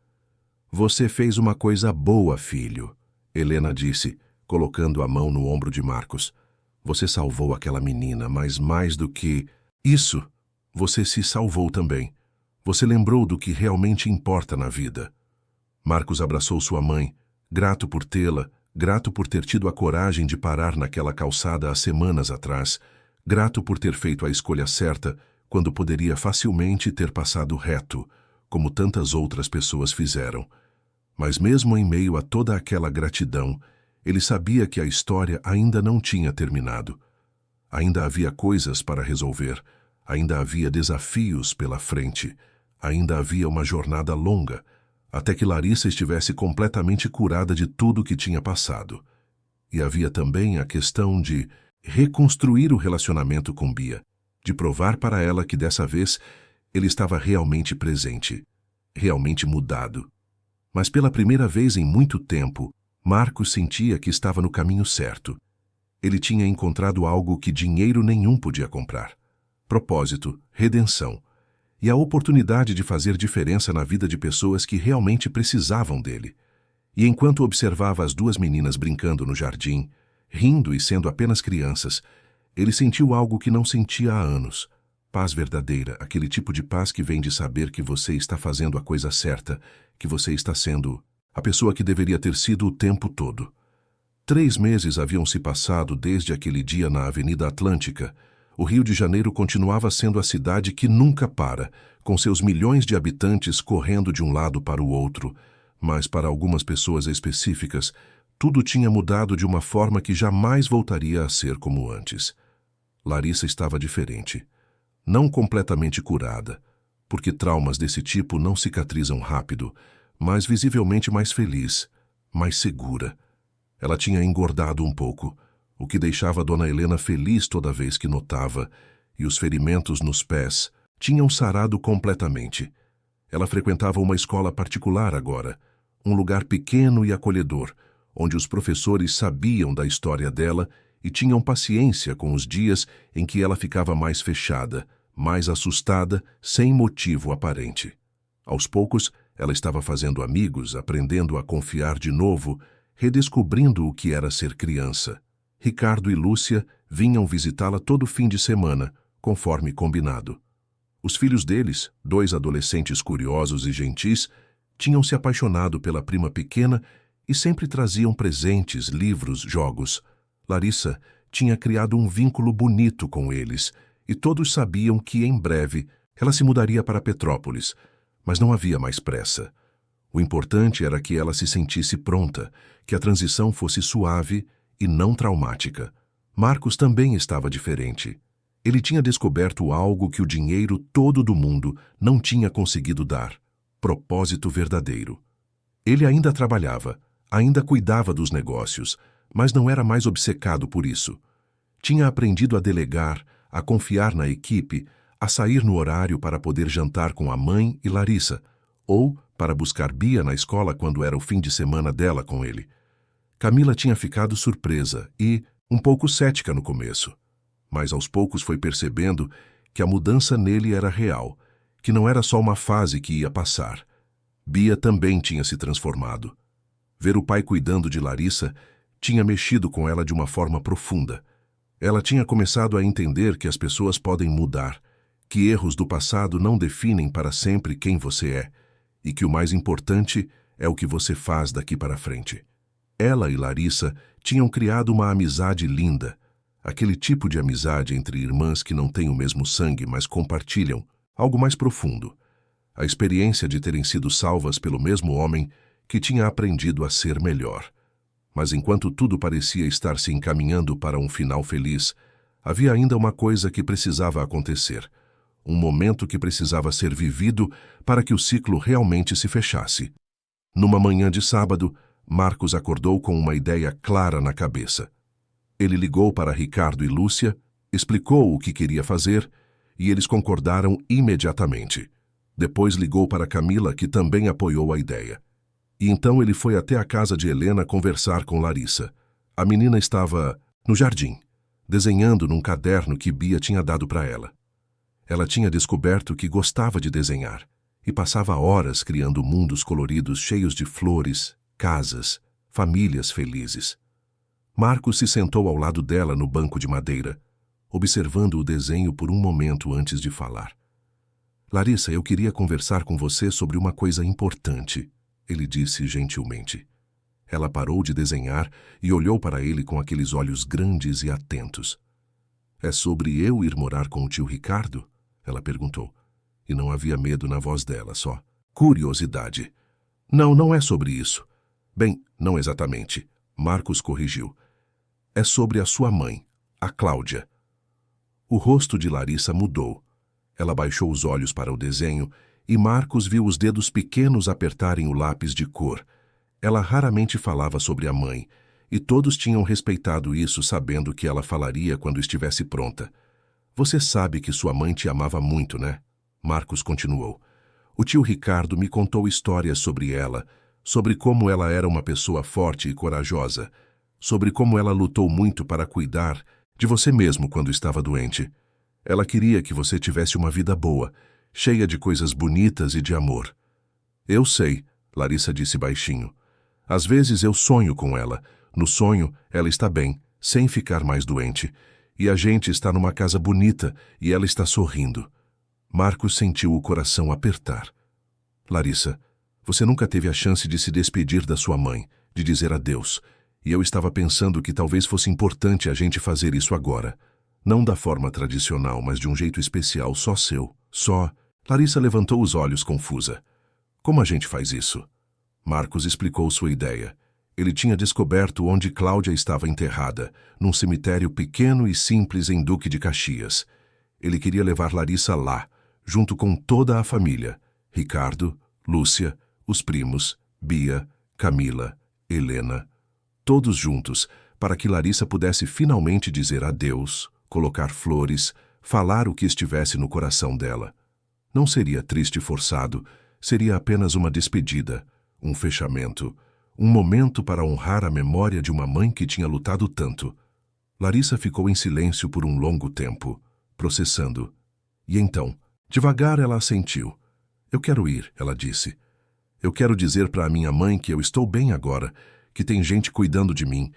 "Você fez uma coisa boa, filho", Helena disse, colocando a mão no ombro de Marcos. "Você salvou aquela menina, mas mais do que isso, você se salvou também. Você lembrou do que realmente importa na vida." Marcos abraçou sua mãe, grato por tê-la, grato por ter tido a coragem de parar naquela calçada há semanas atrás, grato por ter feito a escolha certa quando poderia facilmente ter passado reto, como tantas outras pessoas fizeram. Mas mesmo em meio a toda aquela gratidão, ele sabia que a história ainda não tinha terminado. Ainda havia coisas para resolver, ainda havia desafios pela frente, ainda havia uma jornada longa, até que Larissa estivesse completamente curada de tudo que tinha passado. E havia também a questão de reconstruir o relacionamento com Bia, de provar para ela que dessa vez ele estava realmente presente, realmente mudado. Mas pela primeira vez em muito tempo, Marcos sentia que estava no caminho certo. Ele tinha encontrado algo que dinheiro nenhum podia comprar: propósito, redenção, e a oportunidade de fazer diferença na vida de pessoas que realmente precisavam dele. E enquanto observava as 2 meninas brincando no jardim, rindo e sendo apenas crianças, ele sentiu algo que não sentia há anos: paz verdadeira, aquele tipo de paz que vem de saber que você está fazendo a coisa certa, que você está sendo a pessoa que deveria ter sido o tempo todo. 3 meses haviam se passado desde aquele dia na Avenida Atlântica. O Rio de Janeiro continuava sendo a cidade que nunca para, com seus milhões de habitantes correndo de um lado para o outro, mas para algumas pessoas específicas, tudo tinha mudado de uma forma que jamais voltaria a ser como antes. Larissa estava diferente. Não completamente curada, porque traumas desse tipo não cicatrizam rápido, mas visivelmente mais feliz, mais segura. Ela tinha engordado um pouco, o que deixava Dona Helena feliz toda vez que notava, e os ferimentos nos pés tinham sarado completamente. Ela frequentava uma escola particular agora, um lugar pequeno e acolhedor, onde os professores sabiam da história dela e tinham paciência com os dias em que ela ficava mais fechada, mais assustada, sem motivo aparente. Aos poucos, ela estava fazendo amigos, aprendendo a confiar de novo, redescobrindo o que era ser criança. Ricardo e Lúcia vinham visitá-la todo fim de semana, conforme combinado. Os filhos deles, 2 adolescentes curiosos e gentis, tinham se apaixonado pela prima pequena e sempre traziam presentes, livros, jogos. Larissa tinha criado um vínculo bonito com eles, e todos sabiam que, em breve, ela se mudaria para Petrópolis, mas não havia mais pressa. O importante era que ela se sentisse pronta, que a transição fosse suave e não traumática. Marcos também estava diferente. Ele tinha descoberto algo que o dinheiro todo do mundo não tinha conseguido dar: propósito verdadeiro. Ele ainda trabalhava, ainda cuidava dos negócios, mas não era mais obcecado por isso. Tinha aprendido a delegar, a confiar na equipe, a sair no horário para poder jantar com a mãe e Larissa, ou para buscar Bia na escola quando era o fim de semana dela com ele. Camila tinha ficado surpresa e um pouco cética no começo, mas aos poucos foi percebendo que a mudança nele era real, que não era só uma fase que ia passar. Bia também tinha se transformado. Ver o pai cuidando de Larissa tinha mexido com ela de uma forma profunda. Ela tinha começado a entender que as pessoas podem mudar, que erros do passado não definem para sempre quem você é, e que o mais importante é o que você faz daqui para frente. Ela e Larissa tinham criado uma amizade linda, aquele tipo de amizade entre irmãs que não têm o mesmo sangue, mas compartilham algo mais profundo. A experiência de terem sido salvas pelo mesmo homem que tinha aprendido a ser melhor. Mas enquanto tudo parecia estar se encaminhando para um final feliz, havia ainda uma coisa que precisava acontecer, um momento que precisava ser vivido para que o ciclo realmente se fechasse. Numa manhã de sábado, Marcos acordou com uma ideia clara na cabeça. Ele ligou para Ricardo e Lúcia, explicou o que queria fazer e eles concordaram imediatamente. Depois ligou para Camila, que também apoiou a ideia. E então ele foi até a casa de Helena conversar com Larissa. A menina estava no jardim, desenhando num caderno que Bia tinha dado para ela. Ela tinha descoberto que gostava de desenhar e passava horas criando mundos coloridos cheios de flores, casas, famílias felizes. Marcos se sentou ao lado dela no banco de madeira, observando o desenho por um momento antes de falar. Larissa, eu queria conversar com você sobre uma coisa importante, ele disse gentilmente. Ela parou de desenhar e olhou para ele com aqueles olhos grandes e atentos. É sobre eu ir morar com o tio Ricardo? Ela perguntou. E não havia medo na voz dela, só curiosidade. Não, não é sobre isso. Bem, não exatamente. Marcos corrigiu. É sobre a sua mãe, a Cláudia. O rosto de Larissa mudou. Ela baixou os olhos para o desenho e Marcos viu os dedos pequenos apertarem o lápis de cor. Ela raramente falava sobre a mãe, e todos tinham respeitado isso sabendo que ela falaria quando estivesse pronta. Você sabe que sua mãe te amava muito, né? Marcos continuou. O tio Ricardo me contou histórias sobre ela, sobre como ela era uma pessoa forte e corajosa, sobre como ela lutou muito para cuidar de você mesmo quando estava doente. Ela queria que você tivesse uma vida boa, cheia de coisas bonitas e de amor. Eu sei, Larissa disse baixinho. Às vezes eu sonho com ela. No sonho, ela está bem, sem ficar mais doente. E a gente está numa casa bonita e ela está sorrindo. Marcos sentiu o coração apertar. Larissa, você nunca teve a chance de se despedir da sua mãe, de dizer adeus. E eu estava pensando que talvez fosse importante a gente fazer isso agora. Não da forma tradicional, mas de um jeito especial, só seu. Só... Larissa levantou os olhos confusa. Como a gente faz isso? Marcos explicou sua ideia. Ele tinha descoberto onde Cláudia estava enterrada, num cemitério pequeno e simples em Duque de Caxias. Ele queria levar Larissa lá, junto com toda a família. Ricardo, Lúcia, os primos, Bia, Camila, Helena, todos juntos, para que Larissa pudesse finalmente dizer adeus, colocar flores, falar o que estivesse no coração dela. Não seria triste e forçado, seria apenas uma despedida, um fechamento, um momento para honrar a memória de uma mãe que tinha lutado tanto. Larissa ficou em silêncio por um longo tempo, processando. E então, devagar ela assentiu. Eu quero ir, ela disse. Eu quero dizer para a minha mãe que eu estou bem agora, que tem gente cuidando de mim,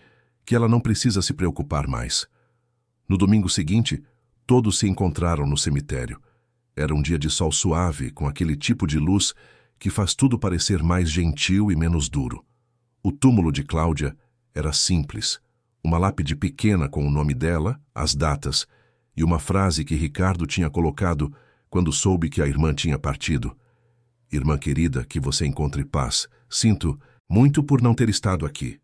que ela não precisa se preocupar mais. No domingo seguinte, todos se encontraram no cemitério. Era um dia de sol suave, com aquele tipo de luz que faz tudo parecer mais gentil e menos duro. O túmulo de Cláudia era simples, uma lápide pequena com o nome dela, as datas, e uma frase que Ricardo tinha colocado quando soube que a irmã tinha partido. Irmã querida, que você encontre paz. Sinto muito por não ter estado aqui.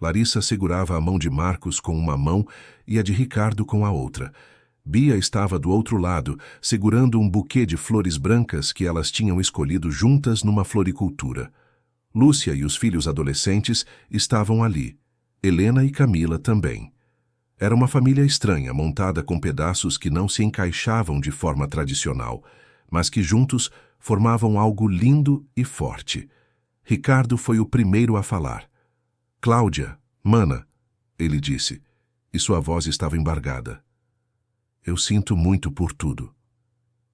Larissa segurava a mão de Marcos com uma mão e a de Ricardo com a outra. Bia estava do outro lado, segurando um buquê de flores brancas que elas tinham escolhido juntas numa floricultura. Lúcia e os filhos adolescentes estavam ali. Helena e Camila também. Era uma família estranha, montada com pedaços que não se encaixavam de forma tradicional, mas que juntos formavam algo lindo e forte. Ricardo foi o primeiro a falar. Cláudia, mana, ele disse, e sua voz estava embargada. Eu sinto muito por tudo.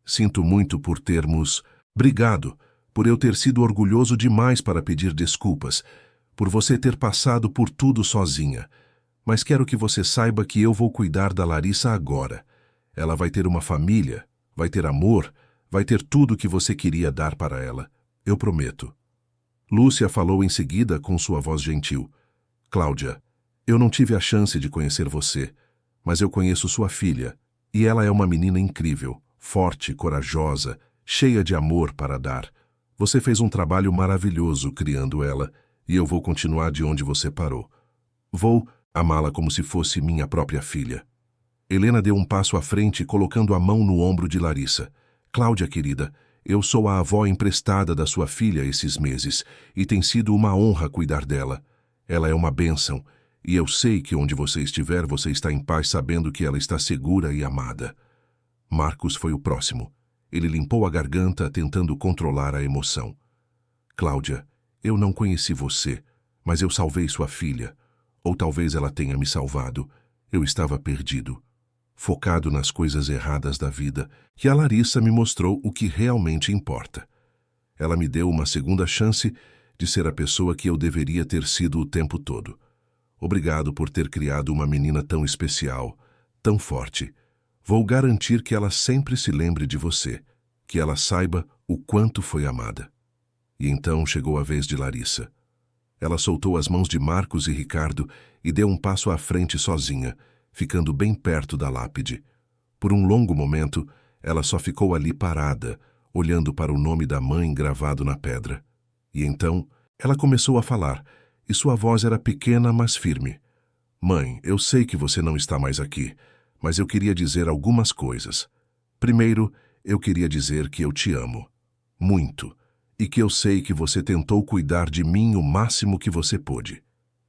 Sinto muito por termos brigado, por eu ter sido orgulhoso demais para pedir desculpas, por você ter passado por tudo sozinha. Mas quero que você saiba que eu vou cuidar da Larissa agora. Ela vai ter uma família, vai ter amor, vai ter tudo o que você queria dar para ela. Eu prometo. Lúcia falou em seguida com sua voz gentil. Cláudia, eu não tive a chance de conhecer você, mas eu conheço sua filha, e ela é uma menina incrível, forte, corajosa, cheia de amor para dar. Você fez um trabalho maravilhoso criando ela, e eu vou continuar de onde você parou. Vou amá-la como se fosse minha própria filha. Helena deu um passo à frente, colocando a mão no ombro de Larissa. Cláudia, querida, eu sou a avó emprestada da sua filha esses meses, e tem sido uma honra cuidar dela. Ela é uma bênção, e eu sei que onde você estiver, você está em paz sabendo que ela está segura e amada. Marcos foi o próximo. Ele limpou a garganta, tentando controlar a emoção. Cláudia, eu não conheci você, mas eu salvei sua filha. Ou talvez ela tenha me salvado. Eu estava perdido, focado nas coisas erradas da vida, e a Larissa me mostrou o que realmente importa. Ela me deu uma segunda chance de ser a pessoa que eu deveria ter sido o tempo todo. Obrigado por ter criado uma menina tão especial, tão forte. Vou garantir que ela sempre se lembre de você, que ela saiba o quanto foi amada. E então chegou a vez de Larissa. Ela soltou as mãos de Marcos e Ricardo e deu um passo à frente sozinha, ficando bem perto da lápide. Por um longo momento, ela só ficou ali parada, olhando para o nome da mãe gravado na pedra. E então, ela começou a falar, e sua voz era pequena, mas firme. Mãe, eu sei que você não está mais aqui, mas eu queria dizer algumas coisas. Primeiro, eu queria dizer que eu te amo. Muito. E que eu sei que você tentou cuidar de mim o máximo que você pôde.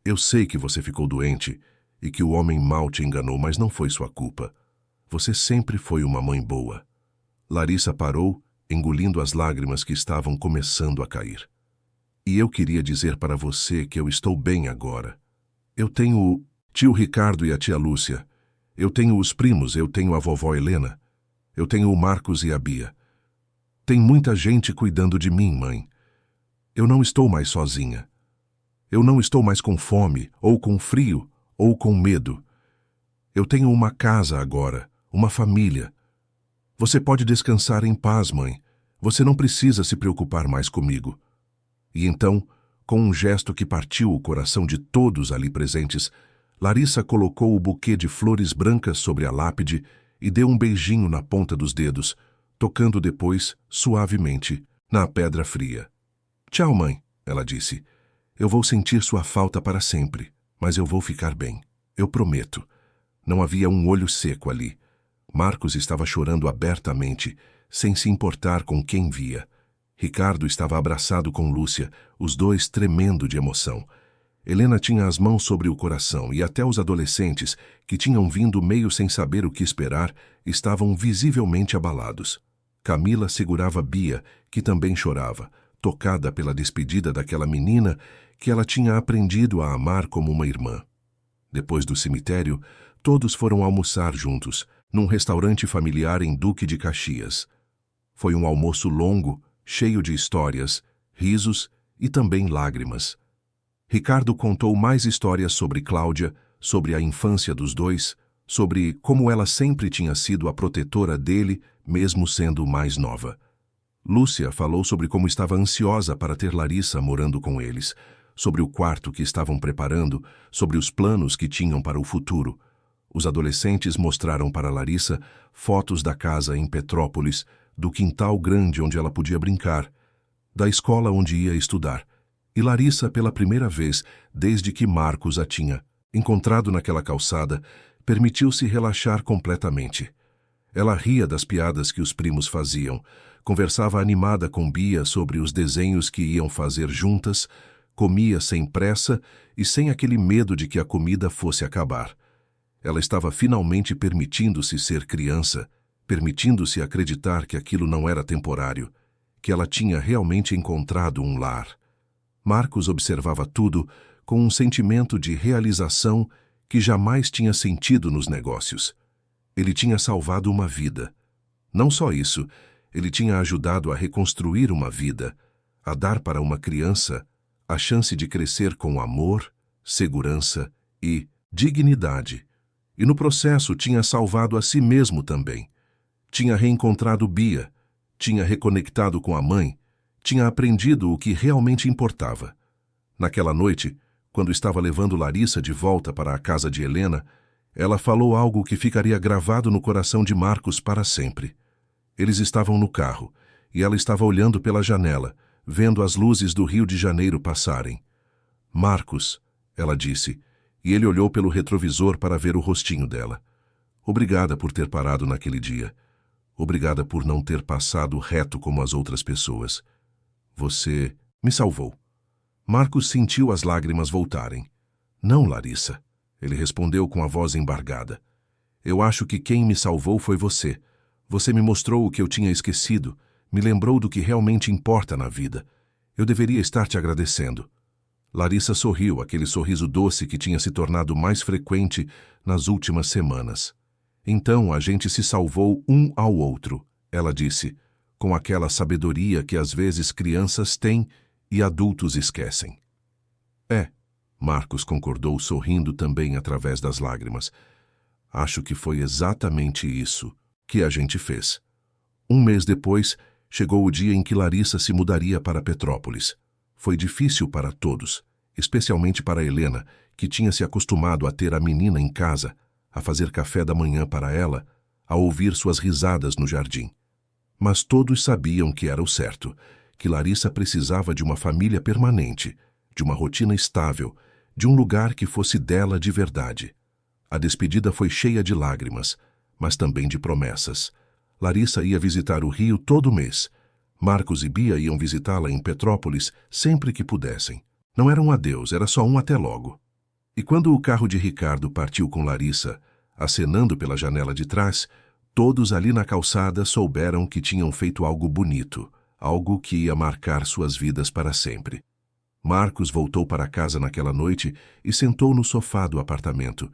Eu sei que você ficou doente e que o homem mau te enganou, mas não foi sua culpa. Você sempre foi uma mãe boa. Larissa parou, engolindo as lágrimas que estavam começando a cair. E eu queria dizer para você que eu estou bem agora. Eu tenho o tio Ricardo e a tia Lúcia. Eu tenho os primos, eu tenho a vovó Helena. Eu tenho o Marcos e a Bia. Tem muita gente cuidando de mim, mãe. Eu não estou mais sozinha. Eu não estou mais com fome, ou com frio, ou com medo. Eu tenho uma casa agora, uma família. Você pode descansar em paz, mãe. Você não precisa se preocupar mais comigo. E então, com um gesto que partiu o coração de todos ali presentes, Larissa colocou o buquê de flores brancas sobre a lápide e deu um beijinho na ponta dos dedos, tocando depois, suavemente, na pedra fria. Tchau, mãe, ela disse. Eu vou sentir sua falta para sempre, mas eu vou ficar bem. Eu prometo. Não havia um olho seco ali. Marcos estava chorando abertamente, sem se importar com quem via. Ricardo estava abraçado com Lúcia, os dois tremendo de emoção. Helena tinha as mãos sobre o coração e até os adolescentes, que tinham vindo meio sem saber o que esperar, estavam visivelmente abalados. Camila segurava Bia, que também chorava, tocada pela despedida daquela menina que ela tinha aprendido a amar como uma irmã. Depois do cemitério, todos foram almoçar juntos, num restaurante familiar em Duque de Caxias. Foi um almoço longo, cheio de histórias, risos e também lágrimas. Ricardo contou mais histórias sobre Cláudia, sobre a infância dos dois, sobre como ela sempre tinha sido a protetora dele, mesmo sendo mais nova. Lúcia falou sobre como estava ansiosa para ter Larissa morando com eles, sobre o quarto que estavam preparando, sobre os planos que tinham para o futuro. Os adolescentes mostraram para Larissa fotos da casa em Petrópolis, do quintal grande onde ela podia brincar, da escola onde ia estudar. E Larissa, pela primeira vez, desde que Marcos a tinha encontrado naquela calçada, permitiu-se relaxar completamente. Ela ria das piadas que os primos faziam, conversava animada com Bia sobre os desenhos que iam fazer juntas, comia sem pressa e sem aquele medo de que a comida fosse acabar. Ela estava finalmente permitindo-se ser criança, permitindo-se acreditar que aquilo não era temporário, que ela tinha realmente encontrado um lar. Marcos observava tudo com um sentimento de realização que jamais tinha sentido nos negócios. Ele tinha salvado uma vida. Não só isso, ele tinha ajudado a reconstruir uma vida, a dar para uma criança a chance de crescer com amor, segurança e dignidade. E no processo tinha salvado a si mesmo também. Tinha reencontrado Bia, tinha reconectado com a mãe, tinha aprendido o que realmente importava. Naquela noite, quando estava levando Larissa de volta para a casa de Helena, ela falou algo que ficaria gravado no coração de Marcos para sempre. Eles estavam no carro, e ela estava olhando pela janela, vendo as luzes do Rio de Janeiro passarem. Marcos, ela disse, e ele olhou pelo retrovisor para ver o rostinho dela. Obrigada por ter parado naquele dia. Obrigada por não ter passado reto como as outras pessoas. Você me salvou. Marcos sentiu as lágrimas voltarem. Não, Larissa, ele respondeu com a voz embargada. Eu acho que quem me salvou foi você. Você me mostrou o que eu tinha esquecido, me lembrou do que realmente importa na vida. Eu deveria estar te agradecendo. Larissa sorriu, aquele sorriso doce que tinha se tornado mais frequente nas últimas semanas. Então a gente se salvou um ao outro, ela disse, com aquela sabedoria que às vezes crianças têm e adultos esquecem. É, Marcos concordou, sorrindo também através das lágrimas. Acho que foi exatamente isso que a gente fez. Um mês depois, chegou o dia em que Larissa se mudaria para Petrópolis. Foi difícil para todos, especialmente para Helena, que tinha se acostumado a ter a menina em casa, a fazer café da manhã para ela, a ouvir suas risadas no jardim. Mas todos sabiam que era o certo, que Larissa precisava de uma família permanente, de uma rotina estável, de um lugar que fosse dela de verdade. A despedida foi cheia de lágrimas, mas também de promessas. Larissa ia visitar o Rio todo mês. Marcos e Bia iam visitá-la em Petrópolis sempre que pudessem. Não era um adeus, era só um até logo. E quando o carro de Ricardo partiu com Larissa, acenando pela janela de trás, todos ali na calçada souberam que tinham feito algo bonito, algo que ia marcar suas vidas para sempre. Marcos voltou para casa naquela noite e sentou no sofá do apartamento,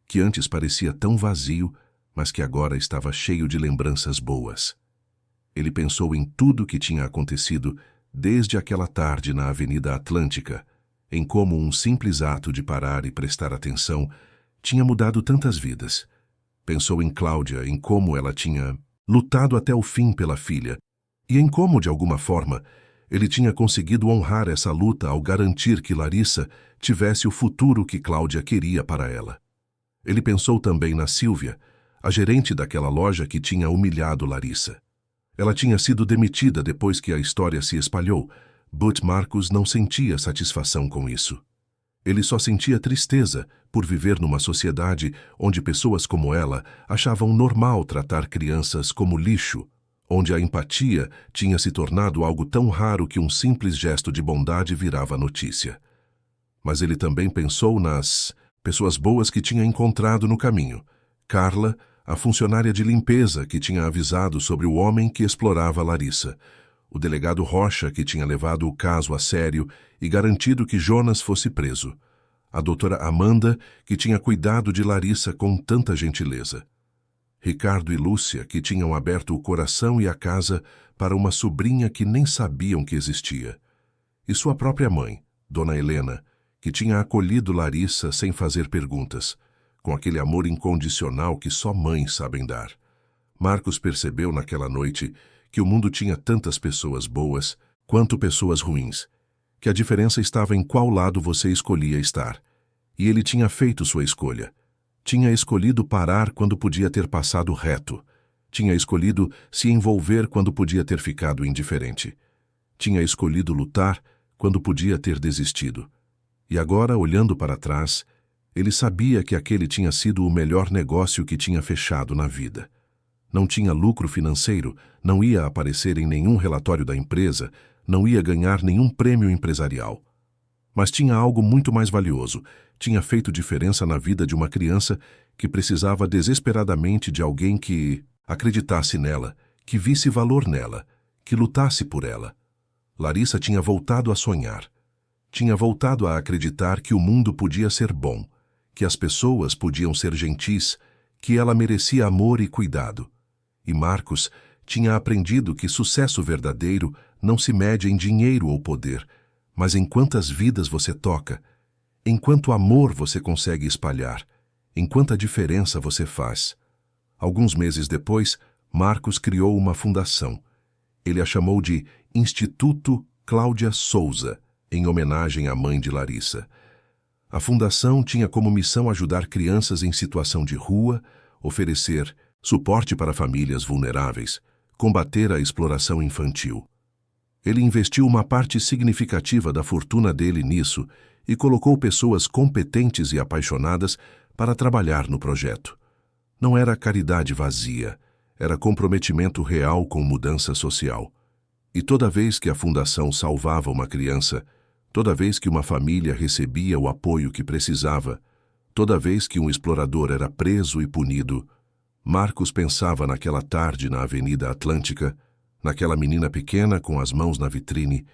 que antes parecia tão vazio, mas que agora estava cheio de lembranças boas. Ele pensou em tudo que tinha acontecido desde aquela tarde na Avenida Atlântica, em como um simples ato de parar e prestar atenção tinha mudado tantas vidas. Pensou em Cláudia, em como ela tinha lutado até o fim pela filha, e em como, de alguma forma, ele tinha conseguido honrar essa luta ao garantir que Larissa tivesse o futuro que Cláudia queria para ela. Ele pensou também na Sílvia, a gerente daquela loja que tinha humilhado Larissa. Ela tinha sido demitida depois que a história se espalhou, but Marcos não sentia satisfação com isso. Ele só sentia tristeza por viver numa sociedade onde pessoas como ela achavam normal tratar crianças como lixo, onde a empatia tinha se tornado algo tão raro que um simples gesto de bondade virava notícia. Mas ele também pensou nas pessoas boas que tinha encontrado no caminho. Carla, a funcionária de limpeza que tinha avisado sobre o homem que explorava Larissa. O delegado Rocha, que tinha levado o caso a sério e garantido que Jonas fosse preso. A doutora Amanda, que tinha cuidado de Larissa com tanta gentileza. Ricardo e Lúcia, que tinham aberto o coração e a casa para uma sobrinha que nem sabiam que existia. E sua própria mãe, Dona Helena, que tinha acolhido Larissa sem fazer perguntas, com aquele amor incondicional que só mães sabem dar. Marcos percebeu naquela noite que o mundo tinha tantas pessoas boas quanto pessoas ruins, que a diferença estava em qual lado você escolhia estar. E ele tinha feito sua escolha. Tinha escolhido parar quando podia ter passado reto. Tinha escolhido se envolver quando podia ter ficado indiferente. Tinha escolhido lutar quando podia ter desistido. E agora, olhando para trás, ele sabia que aquele tinha sido o melhor negócio que tinha fechado na vida. Não tinha lucro financeiro, não ia aparecer em nenhum relatório da empresa, não ia ganhar nenhum prêmio empresarial. Mas tinha algo muito mais valioso. Tinha feito diferença na vida de uma criança que precisava desesperadamente de alguém que acreditasse nela, que visse valor nela, que lutasse por ela. Larissa tinha voltado a sonhar. Tinha voltado a acreditar que o mundo podia ser bom, que as pessoas podiam ser gentis, que ela merecia amor e cuidado. E Marcos tinha aprendido que sucesso verdadeiro não se mede em dinheiro ou poder, mas em quantas vidas você toca, em quanto amor você consegue espalhar, em quanta diferença você faz. Alguns meses depois, Marcos criou uma fundação. Ele a chamou de Instituto Cláudia Souza, em homenagem à mãe de Larissa. A fundação tinha como missão ajudar crianças em situação de rua, oferecer suporte para famílias vulneráveis, combater a exploração infantil. Ele investiu uma parte significativa da fortuna dele nisso e colocou pessoas competentes e apaixonadas para trabalhar no projeto. Não era caridade vazia, era comprometimento real com mudança social. E toda vez que a fundação salvava uma criança, toda vez que uma família recebia o apoio que precisava, toda vez que um explorador era preso e punido, Marcos pensava naquela tarde na Avenida Atlântica, naquela menina pequena com as mãos na vitrine,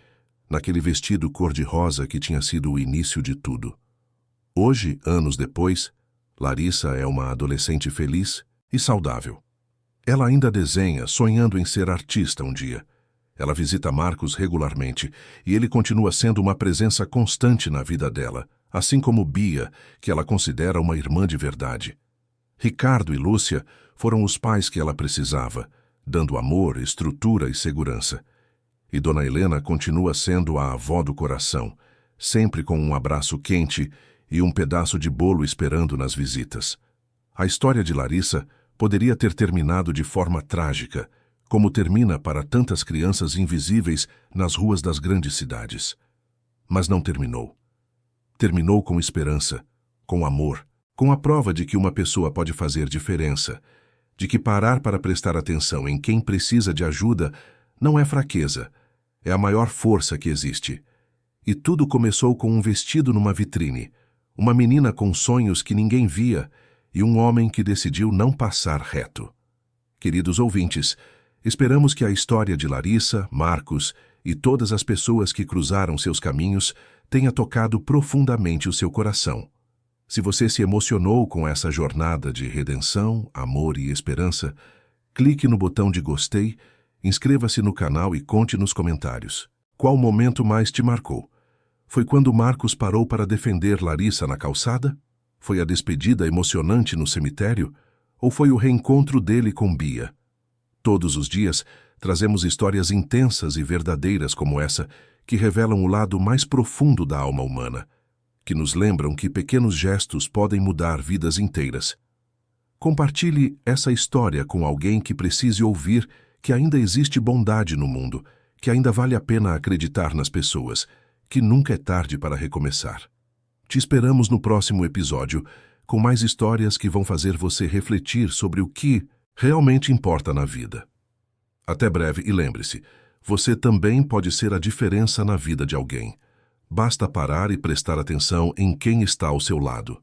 naquele vestido cor-de-rosa que tinha sido o início de tudo. Hoje, anos depois, Larissa é uma adolescente feliz e saudável. Ela ainda desenha, sonhando em ser artista um dia. Ela visita Marcos regularmente e ele continua sendo uma presença constante na vida dela, assim como Bia, que ela considera uma irmã de verdade. Ricardo e Lúcia foram os pais que ela precisava, dando amor, estrutura e segurança. E Dona Helena continua sendo a avó do coração, sempre com um abraço quente e um pedaço de bolo esperando nas visitas. A história de Larissa poderia ter terminado de forma trágica, como termina para tantas crianças invisíveis nas ruas das grandes cidades. Mas não terminou. Terminou com esperança, com amor, com a prova de que uma pessoa pode fazer diferença, de que parar para prestar atenção em quem precisa de ajuda não é fraqueza, é a maior força que existe. E tudo começou com um vestido numa vitrine, uma menina com sonhos que ninguém via e um homem que decidiu não passar reto. Queridos ouvintes, esperamos que a história de Larissa, Marcos e todas as pessoas que cruzaram seus caminhos tenha tocado profundamente o seu coração. Se você se emocionou com essa jornada de redenção, amor e esperança, clique no botão de gostei, inscreva-se no canal e conte nos comentários. Qual momento mais te marcou? Foi quando Marcos parou para defender Larissa na calçada? Foi a despedida emocionante no cemitério? Ou foi o reencontro dele com Bia? Todos os dias, trazemos histórias intensas e verdadeiras como essa, que revelam o lado mais profundo da alma humana, que nos lembram que pequenos gestos podem mudar vidas inteiras. Compartilhe essa história com alguém que precise ouvir que ainda existe bondade no mundo, que ainda vale a pena acreditar nas pessoas, que nunca é tarde para recomeçar. Te esperamos no próximo episódio, com mais histórias que vão fazer você refletir sobre o que realmente importa na vida. Até breve e lembre-se, você também pode ser a diferença na vida de alguém. Basta parar e prestar atenção em quem está ao seu lado.